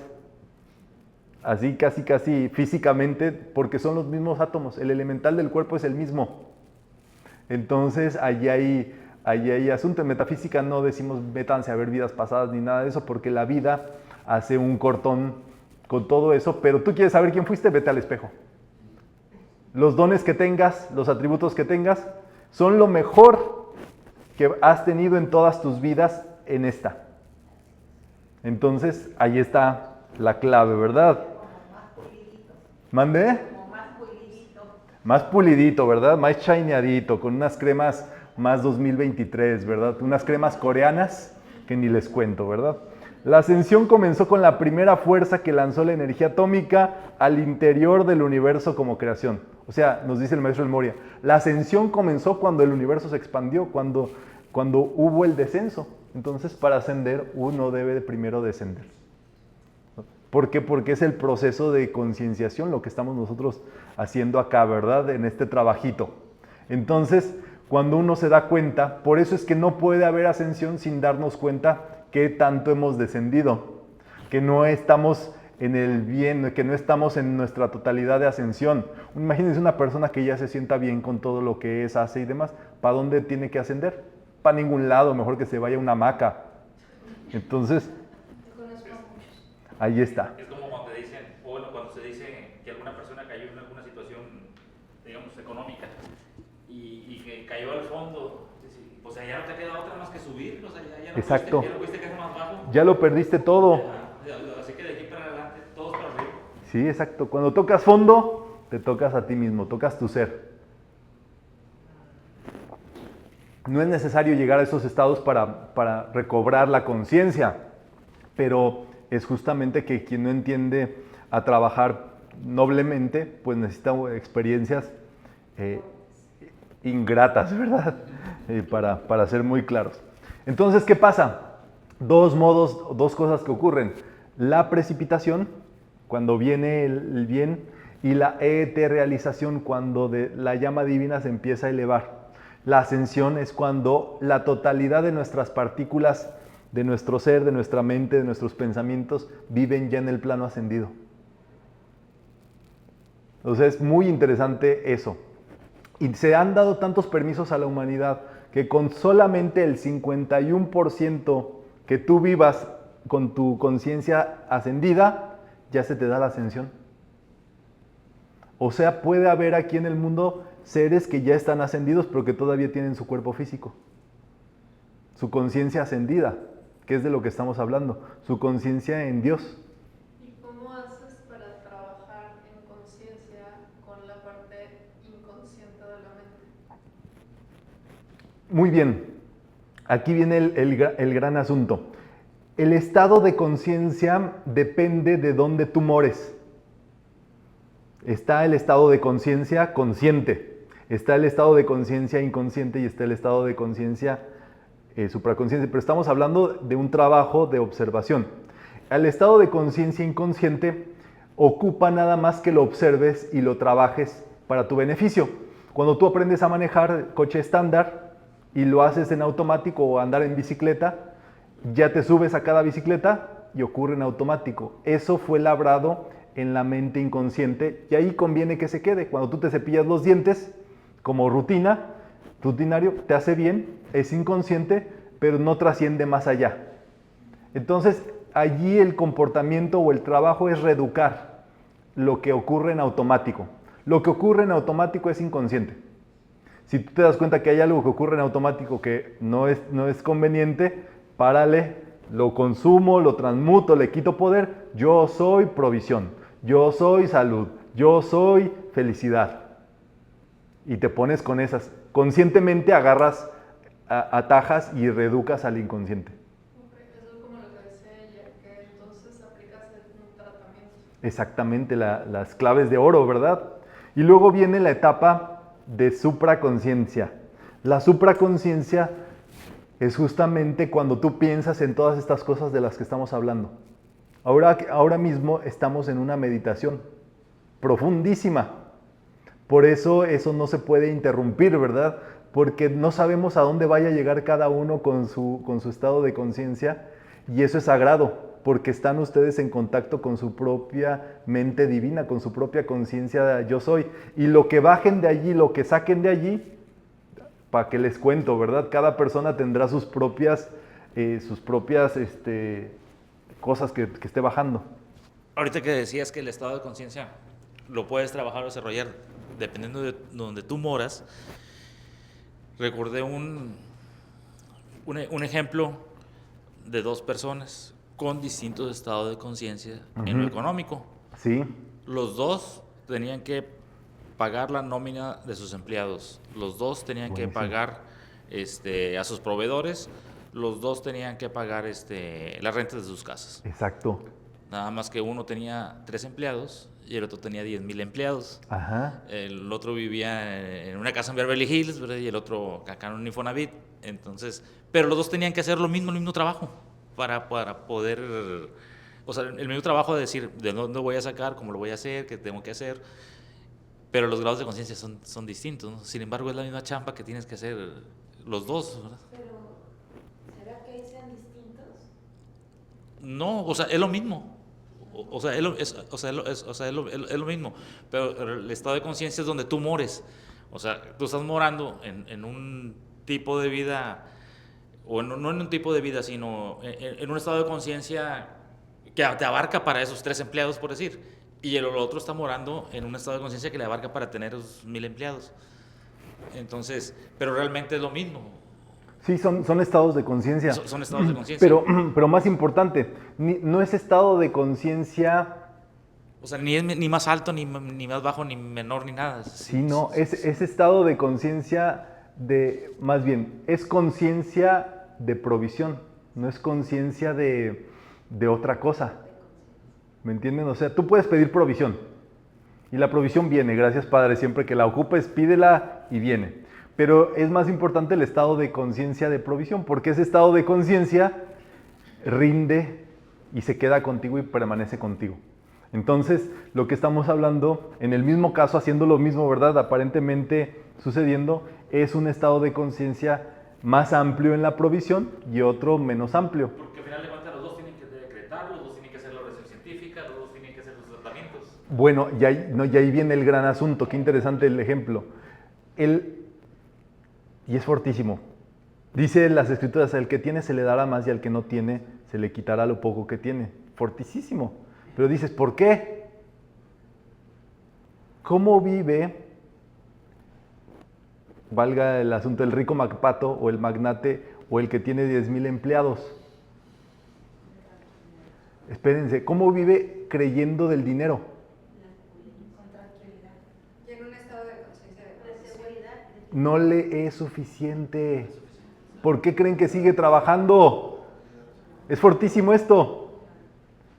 Así casi físicamente, porque son los mismos átomos. El elemental del cuerpo es el mismo. Entonces, allí hay asunto. En metafísica no decimos métanse a ver vidas pasadas ni nada de eso, porque la vida hace un cortón con todo eso. Pero tú quieres saber quién fuiste, vete al espejo. Los dones que tengas, los atributos que tengas, son lo mejor que has tenido en todas tus vidas en esta. Entonces, ahí está la clave, ¿verdad? ¿Mandé? Más pulidito, ¿verdad? Más shineadito, con unas cremas más 2023, ¿verdad? Unas cremas coreanas que ni les cuento, ¿verdad? La ascensión comenzó con la primera fuerza que lanzó la energía atómica al interior del universo como creación. O sea, nos dice el maestro El Moria, la ascensión comenzó cuando el universo se expandió, cuando hubo el descenso. Entonces, para ascender, uno debe de primero descender. ¿Por qué? Porque es el proceso de concienciación lo que estamos nosotros haciendo acá, ¿verdad? En este trabajito. Entonces, cuando uno se da cuenta, por eso es que no puede haber ascensión sin darnos cuenta qué tanto hemos descendido, que no estamos en el bien, que no estamos en nuestra totalidad de ascensión. Imagínense una persona que ya se sienta bien con todo lo que es, hace y demás, ¿para dónde tiene que ascender? Para ningún lado, mejor que se vaya a una hamaca. Entonces, ahí está. Es como cuando te dicen, o bueno, cuando se dice que alguna persona cayó en alguna situación, digamos, económica, y que cayó al fondo, o sea, ya no te queda otra más que subir, o sea, ya no Exacto. pudiste caer más bajo. Ya lo perdiste todo. Así que de aquí para adelante, todos para arriba. Sí, exacto. Cuando tocas fondo, te tocas a ti mismo, tocas tu ser. No es necesario llegar a esos estados para recobrar la conciencia, pero es justamente que quien no entiende a trabajar noblemente, pues necesita experiencias ingratas, ¿verdad? Para ser muy claros. Entonces, ¿qué pasa? Dos cosas que ocurren. La precipitación, cuando viene el bien, y la eterealización, cuando la llama divina se empieza a elevar. La ascensión es cuando la totalidad de nuestras partículas, de nuestro ser, de nuestra mente, de nuestros pensamientos, viven ya en el plano ascendido. Entonces es muy interesante eso. Y se han dado tantos permisos a la humanidad que con solamente el 51% que tú vivas con tu conciencia ascendida, ya se te da la ascensión. O sea, puede haber aquí en el mundo seres que ya están ascendidos, pero que todavía tienen su cuerpo físico. Su conciencia ascendida, que es de lo que estamos hablando. Su conciencia en Dios. ¿Y cómo haces para trabajar en conciencia con la parte inconsciente de la mente? Muy bien. Aquí viene el gran asunto. El estado de conciencia depende de dónde tú mores. Está el estado de conciencia consciente, está el estado de conciencia inconsciente y está el estado de conciencia supraconsciente, pero estamos hablando de un trabajo de observación. El estado de conciencia inconsciente ocupa nada más que lo observes y lo trabajes para tu beneficio. Cuando tú aprendes a manejar coche estándar y lo haces en automático o andar en bicicleta, ya te subes a cada bicicleta y ocurre en automático. Eso fue labrado en la mente inconsciente y ahí conviene que se quede. Cuando tú te cepillas los dientes como rutinario, te hace bien, es inconsciente, pero no trasciende más allá. Entonces, allí el comportamiento o el trabajo es reeducar lo que ocurre en automático. Lo que ocurre en automático es inconsciente. Si tú te das cuenta que hay algo que ocurre en automático que no es conveniente, párale, lo consumo, lo transmuto, le quito poder. Yo soy provisión, yo soy salud, yo soy felicidad. Y te pones con esas. Conscientemente agarras, atajas y reeducas al inconsciente. Eso es como lo que decía ella, que entonces aplicas un tratamiento. Exactamente, las claves de oro, ¿verdad? Y luego viene la etapa de supraconciencia. La supraconciencia es justamente cuando tú piensas en todas estas cosas de las que estamos hablando. Ahora mismo estamos en una meditación profundísima. Por eso no se puede interrumpir, ¿verdad? Porque no sabemos a dónde vaya a llegar cada uno con su estado de conciencia y eso es sagrado, porque están ustedes en contacto con su propia mente divina, con su propia conciencia yo soy. Y lo que bajen de allí, lo que saquen de allí, para que les cuento, ¿verdad? Cada persona tendrá sus propias cosas que esté bajando. Ahorita que decías que el estado de conciencia lo puedes trabajar o desarrollar dependiendo de donde tú moras, recordé un ejemplo de dos personas con distintos estados de conciencia en lo económico. Sí. Los dos tenían que pagar la nómina de sus empleados, los dos tenían que pagar a sus proveedores, los dos tenían que pagar las rentas de sus casas. Exacto. Nada más que uno tenía 3 empleados y el otro tenía 10,000 empleados. Ajá. El otro vivía en una casa en Beverly Hills, ¿verdad? Y el otro acá en un Infonavit. Entonces, pero los dos tenían que hacer el mismo trabajo para poder, o sea, el mismo trabajo de decir de dónde voy a sacar, cómo lo voy a hacer, qué tengo que hacer. Pero los grados de conciencia son distintos, ¿no? Sin embargo, es la misma chamba que tienes que hacer los dos, ¿verdad? Pero, ¿será que sean distintos? No, o sea, es lo mismo. O sea, es lo mismo. Pero el estado de conciencia es donde tú mores. O sea, tú estás morando en un tipo de vida, o no en un tipo de vida, sino en un estado de conciencia que te abarca para esos 3 empleados, por decir. Y el otro está morando en un estado de conciencia que le abarca para tener esos 1,000 empleados. Entonces, pero realmente es lo mismo. Sí, son estados de conciencia. Son estados de conciencia. Pero más importante, no es estado de conciencia... O sea, ni es ni más alto, ni más bajo, ni menor, ni nada. Sí, no, es estado de conciencia más bien, es conciencia de provisión, no es conciencia de otra cosa. ¿Me entienden? O sea, tú puedes pedir provisión y la provisión viene, gracias Padre, siempre que la ocupes, pídela y viene. Pero es más importante el estado de conciencia de provisión, porque ese estado de conciencia rinde y se queda contigo y permanece contigo. Entonces, lo que estamos hablando, en el mismo caso, haciendo lo mismo, ¿verdad? Aparentemente sucediendo, es un estado de conciencia más amplio en la provisión y otro menos amplio. Porque al final de cuentas los dos tienen que decretar, los dos tienen que hacer la oración científica, los dos tienen que hacer los tratamientos. Bueno, y ahí viene el gran asunto, qué interesante el ejemplo. Y es fortísimo. Dice las Escrituras, al que tiene se le dará más y al que no tiene se le quitará lo poco que tiene. Fortísimo. Pero dices, ¿por qué? ¿Cómo vive, valga el asunto, el rico MacPato o el magnate o el que tiene 10,000 empleados? Espérense, ¿cómo vive creyendo del dinero? Y en un estado de conciencia de seguridad. No le es suficiente. ¿Por qué creen que sigue trabajando? Es fortísimo esto.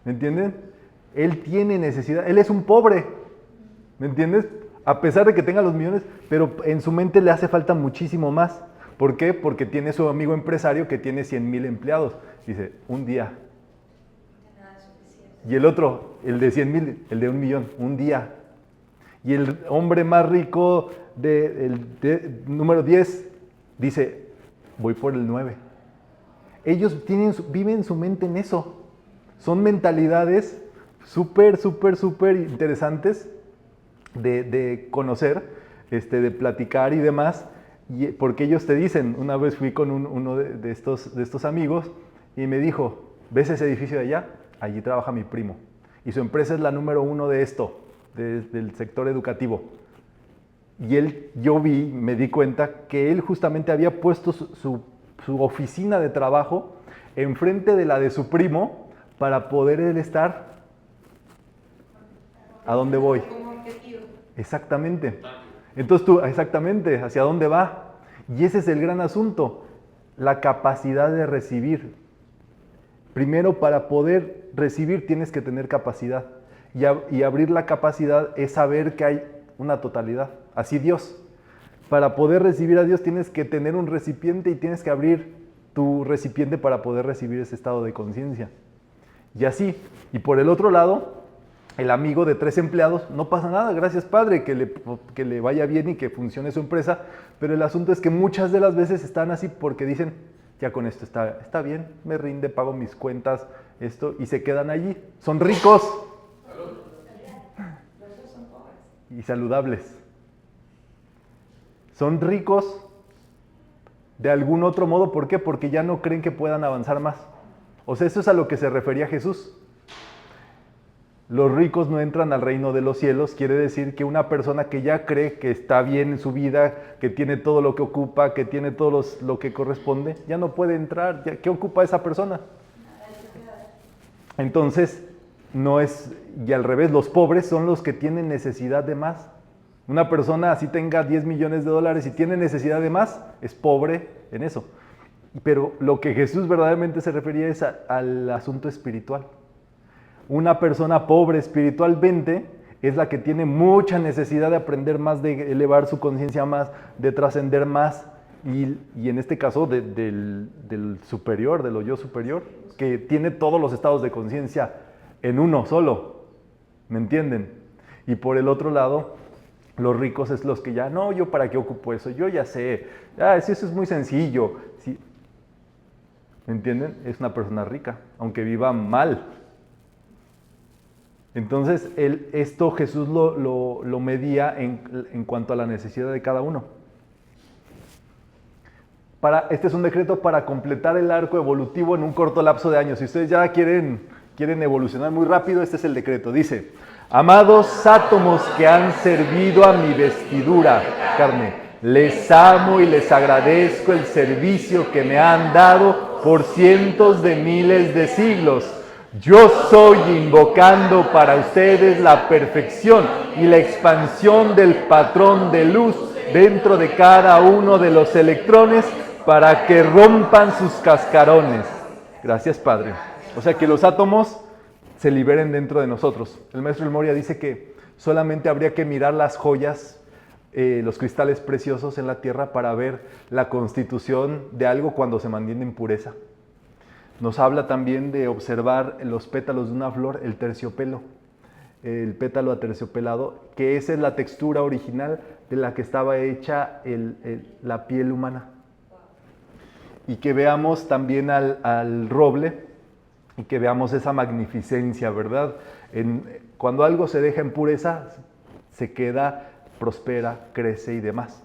¿Me entienden? Él tiene necesidad, él es un pobre, ¿me entiendes? A pesar de que tenga los millones, pero en su mente le hace falta muchísimo más. ¿Por qué? Porque tiene su amigo empresario que tiene 100,000 empleados. Dice, un día. Y el otro, el de 100,000, el de 1,000,000, un día. Y el hombre más rico, número 10, dice, voy por el 9. Ellos viven su mente en eso. Son mentalidades súper interesantes de conocer, de platicar y demás, porque ellos te dicen, una vez fui con uno de estos amigos y me dijo, ¿ves ese edificio de allá? Allí trabaja mi primo y su empresa es la número 1 de esto, del sector educativo. Y me di cuenta que él justamente había puesto su oficina de trabajo enfrente de la de su primo para poder él estar. ¿A dónde voy? Exactamente. Entonces exactamente, ¿hacia dónde va? Y ese es el gran asunto, la capacidad de recibir. Primero, para poder recibir tienes que tener capacidad. Y abrir la capacidad es saber que hay una totalidad. Así Dios. Para poder recibir a Dios tienes que tener un recipiente y tienes que abrir tu recipiente para poder recibir ese estado de conciencia. Y así. Y por el otro lado, el amigo de 3 empleados, no pasa nada, gracias Padre, que le vaya bien y que funcione su empresa, pero el asunto es que muchas de las veces están así porque dicen, ya con esto está bien, me rinde, pago mis cuentas, y se quedan allí. Son ricos y saludables. Son ricos de algún otro modo, ¿por qué? Porque ya no creen que puedan avanzar más. O sea, eso es a lo que se refería Jesús. Los ricos no entran al reino de los cielos, quiere decir que una persona que ya cree que está bien en su vida, que tiene todo lo que ocupa, que tiene todo lo que corresponde, ya no puede entrar. ¿Qué ocupa esa persona? Entonces, y al revés, los pobres son los que tienen necesidad de más. Una persona así tenga 10 millones de dólares y tiene necesidad de más, es pobre en eso. Pero lo que Jesús verdaderamente se refería es al asunto espiritual. Una persona pobre espiritualmente es la que tiene mucha necesidad de aprender más, de elevar su conciencia más, de trascender más, y en este caso del superior, del yo superior, que tiene todos los estados de conciencia en uno solo, ¿me entienden? Y por el otro lado, los ricos es los que ya, no, yo para qué ocupo eso, yo ya sé, eso es muy sencillo, ¿sí? ¿Me entienden? Es una persona rica, aunque viva mal. Entonces, esto Jesús lo medía en cuanto a la necesidad de cada uno. Este es un decreto para completar el arco evolutivo en un corto lapso de años. Si ustedes ya quieren evolucionar muy rápido, este es el decreto. Dice, amados átomos que han servido a mi vestidura, carne, Les amo y les agradezco el servicio que me han dado por cientos de miles de siglos. Yo soy invocando para ustedes la perfección y la expansión del patrón de luz dentro de cada uno de los electrones para que rompan sus cascarones. Gracias, Padre. O sea, que los átomos se liberen dentro de nosotros. El maestro El Moria dice que solamente habría que mirar las joyas, los cristales preciosos en la tierra para ver la constitución de algo cuando se mantiene en pureza. Nos habla también de observar los pétalos de una flor, el terciopelo, el pétalo aterciopelado, que esa es la textura original de la que estaba hecha la piel humana. Y que veamos también al roble y que veamos esa magnificencia, ¿verdad? Cuando algo se deja en pureza, se queda, prospera, crece y demás.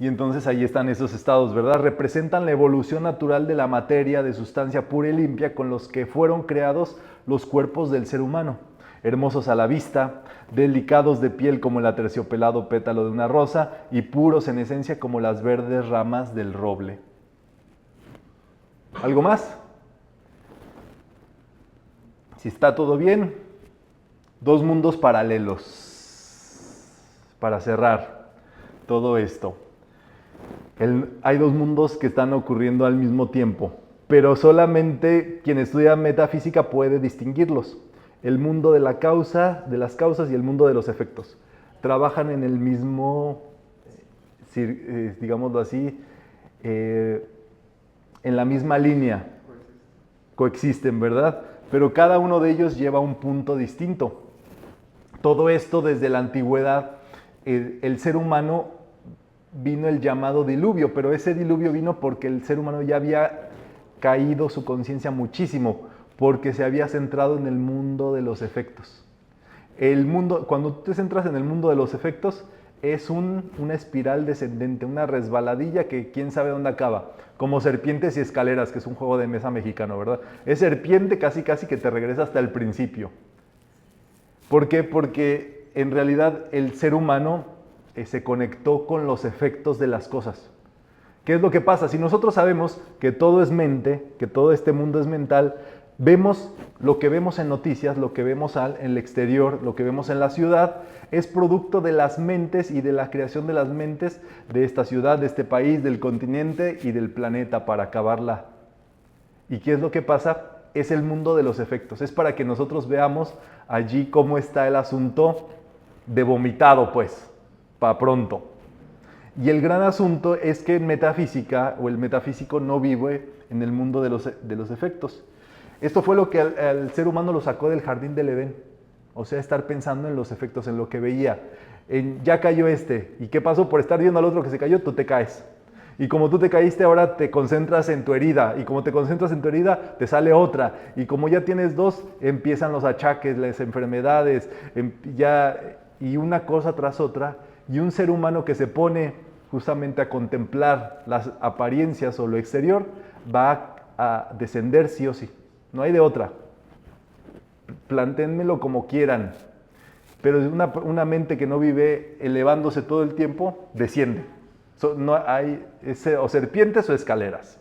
Y entonces ahí están esos estados, ¿verdad? Representan la evolución natural de la materia de sustancia pura y limpia con los que fueron creados los cuerpos del ser humano. Hermosos a la vista, delicados de piel como el aterciopelado pétalo de una rosa y puros en esencia como las verdes ramas del roble. ¿Algo más? Si está todo bien, dos mundos paralelos para cerrar todo esto. Hay dos mundos que están ocurriendo al mismo tiempo, pero solamente quien estudia metafísica puede distinguirlos. El mundo de la causa, de las causas y el mundo de los efectos. Trabajan en el mismo, digámoslo así, en la misma línea. Coexisten, ¿verdad? Pero cada uno de ellos lleva un punto distinto. Todo esto desde la antigüedad, el ser humano vino el llamado diluvio, pero ese diluvio vino porque el ser humano ya había caído su conciencia muchísimo, porque se había centrado en el mundo de los efectos. Cuando tú te centras en el mundo de los efectos, es una espiral descendente, una resbaladilla que quién sabe dónde acaba, como Serpientes y Escaleras, que es un juego de mesa mexicano, ¿verdad? Es serpiente casi que te regresa hasta el principio. ¿Por qué? Porque en realidad el ser humano se conectó con los efectos de las cosas. ¿Qué es lo que pasa? Si nosotros sabemos que todo es mente, que todo este mundo es mental, vemos lo que vemos en noticias, lo que vemos en el exterior, lo que vemos en la ciudad, es producto de las mentes y de la creación de las mentes de esta ciudad, de este país, del continente y del planeta para acabarla. ¿Y qué es lo que pasa? Es el mundo de los efectos. Es para que nosotros veamos allí cómo está el asunto de vomitado, pues, para pronto. Y el gran asunto es que en metafísica, o el metafísico no vive en el mundo de los efectos. Esto fue lo que al ser humano lo sacó del jardín del Edén. O sea, estar pensando en los efectos, en lo que veía. Ya cayó ¿y qué pasó? Por estar viendo al otro que se cayó, tú te caes. Y como tú te caíste, ahora te concentras en tu herida. Y como te concentras en tu herida, te sale otra. Y como ya tienes dos, empiezan los achaques, las enfermedades, y una cosa tras otra. Y un ser humano que se pone justamente a contemplar las apariencias o lo exterior, va a descender sí o sí. No hay de otra. Plantéenmelo como quieran. Pero una mente que no vive elevándose todo el tiempo, desciende. No hay o serpientes o escaleras.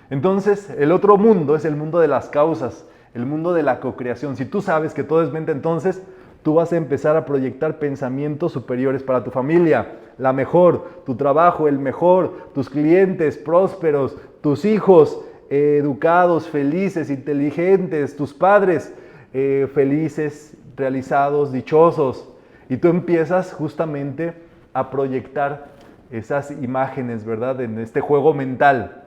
Entonces, el otro mundo es el mundo de las causas, el mundo de la cocreación. Si tú sabes que todo es mente, entonces tú vas a empezar a proyectar pensamientos superiores para tu familia, la mejor, tu trabajo, el mejor, tus clientes prósperos, tus hijos educados, felices, inteligentes, tus padres felices, realizados, dichosos. Y tú empiezas justamente a proyectar esas imágenes, ¿verdad? En este juego mental.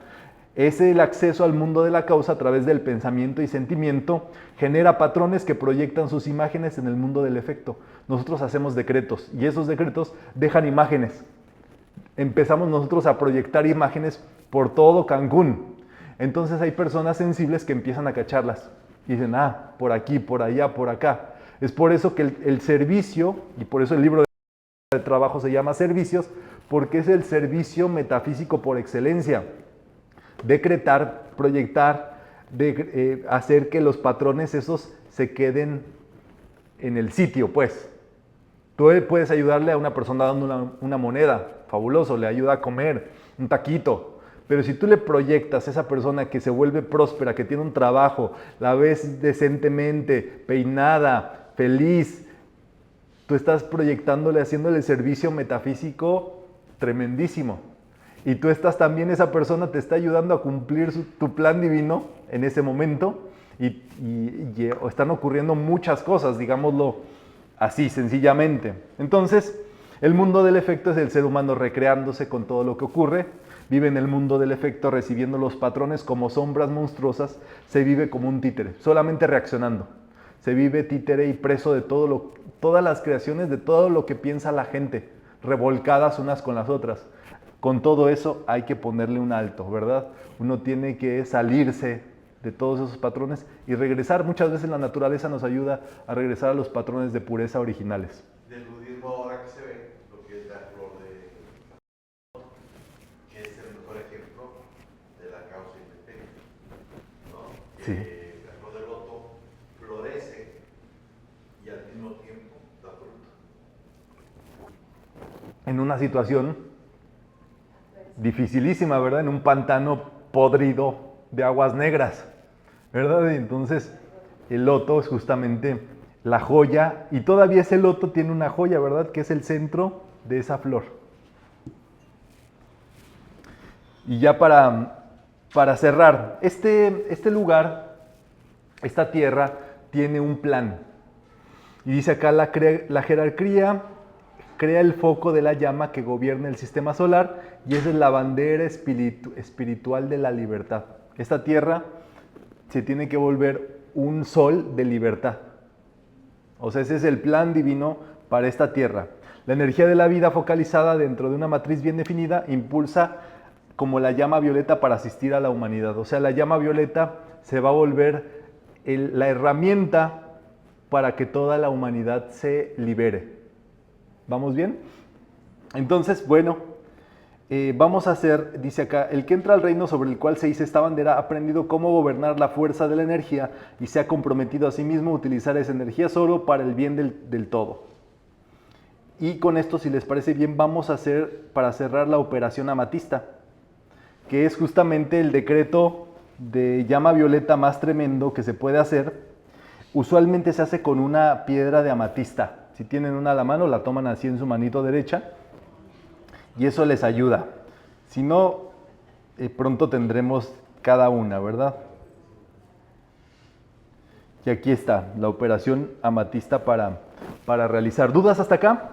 Es el acceso al mundo de la causa a través del pensamiento y sentimiento, genera patrones que proyectan sus imágenes en el mundo del efecto. Nosotros hacemos decretos y esos decretos dejan imágenes. Empezamos nosotros a proyectar imágenes por todo Cancún. Entonces hay personas sensibles que empiezan a cacharlas y dicen, por aquí, por allá, por acá. Es por eso que el servicio, y por eso el libro de trabajo se llama Servicios, porque es el servicio metafísico por excelencia. Decretar, proyectar, hacer que los patrones esos se queden en el sitio, pues. Tú puedes ayudarle a una persona dando una moneda, fabuloso, le ayuda a comer, un taquito. Pero si tú le proyectas a esa persona que se vuelve próspera, que tiene un trabajo, la ves decentemente, peinada, feliz, tú estás proyectándole, haciéndole servicio metafísico tremendísimo. Y tú estás también, esa persona te está ayudando a cumplir tu plan divino en ese momento y están ocurriendo muchas cosas, digámoslo así, sencillamente. Entonces, el mundo del efecto es el ser humano recreándose con todo lo que ocurre, vive en el mundo del efecto recibiendo los patrones como sombras monstruosas, se vive como un títere, solamente reaccionando. Se vive títere y preso de todas las creaciones, de todo lo que piensa la gente, revolcadas unas con las otras. Con todo eso hay que ponerle un alto, ¿verdad? Uno tiene que salirse de todos esos patrones y regresar. Muchas veces la naturaleza nos ayuda a regresar a los patrones de pureza originales. Del budismo ahora que se ve, lo que es la flor de que es el mejor ejemplo de la causa y el efecto, ¿no? Sí. La flor de loto florece y al mismo tiempo da fruta. En una situación dificilísima, ¿verdad? En un pantano podrido de aguas negras, ¿verdad? Entonces, el loto es justamente la joya, y todavía ese loto tiene una joya, ¿verdad? Que es el centro de esa flor. Y ya para cerrar, este lugar, esta tierra, tiene un plan. Y dice acá, la jerarquía crea el foco de la llama que gobierna el sistema solar, y esa es la bandera espiritual de la libertad. Esta tierra se tiene que volver un sol de libertad. O sea, ese es el plan divino para esta tierra. La energía de la vida focalizada dentro de una matriz bien definida impulsa como la llama violeta para asistir a la humanidad. O sea, la llama violeta se va a volver la herramienta para que toda la humanidad se libere. ¿Vamos bien? Entonces, bueno, vamos a hacer, dice acá, el que entra al reino sobre el cual se hizo esta bandera ha aprendido cómo gobernar la fuerza de la energía y se ha comprometido a sí mismo a utilizar esa energía solo para el bien del todo. Y con esto, si les parece bien, vamos a hacer, para cerrar, la operación amatista, que es justamente el decreto de llama violeta más tremendo que se puede hacer. Usualmente se hace con una piedra de amatista. Si tienen una a la mano, la toman así en su manito derecha y eso les ayuda. Si no, pronto tendremos cada una, ¿verdad? Y aquí está la operación amatista para realizar. ¿Dudas hasta acá?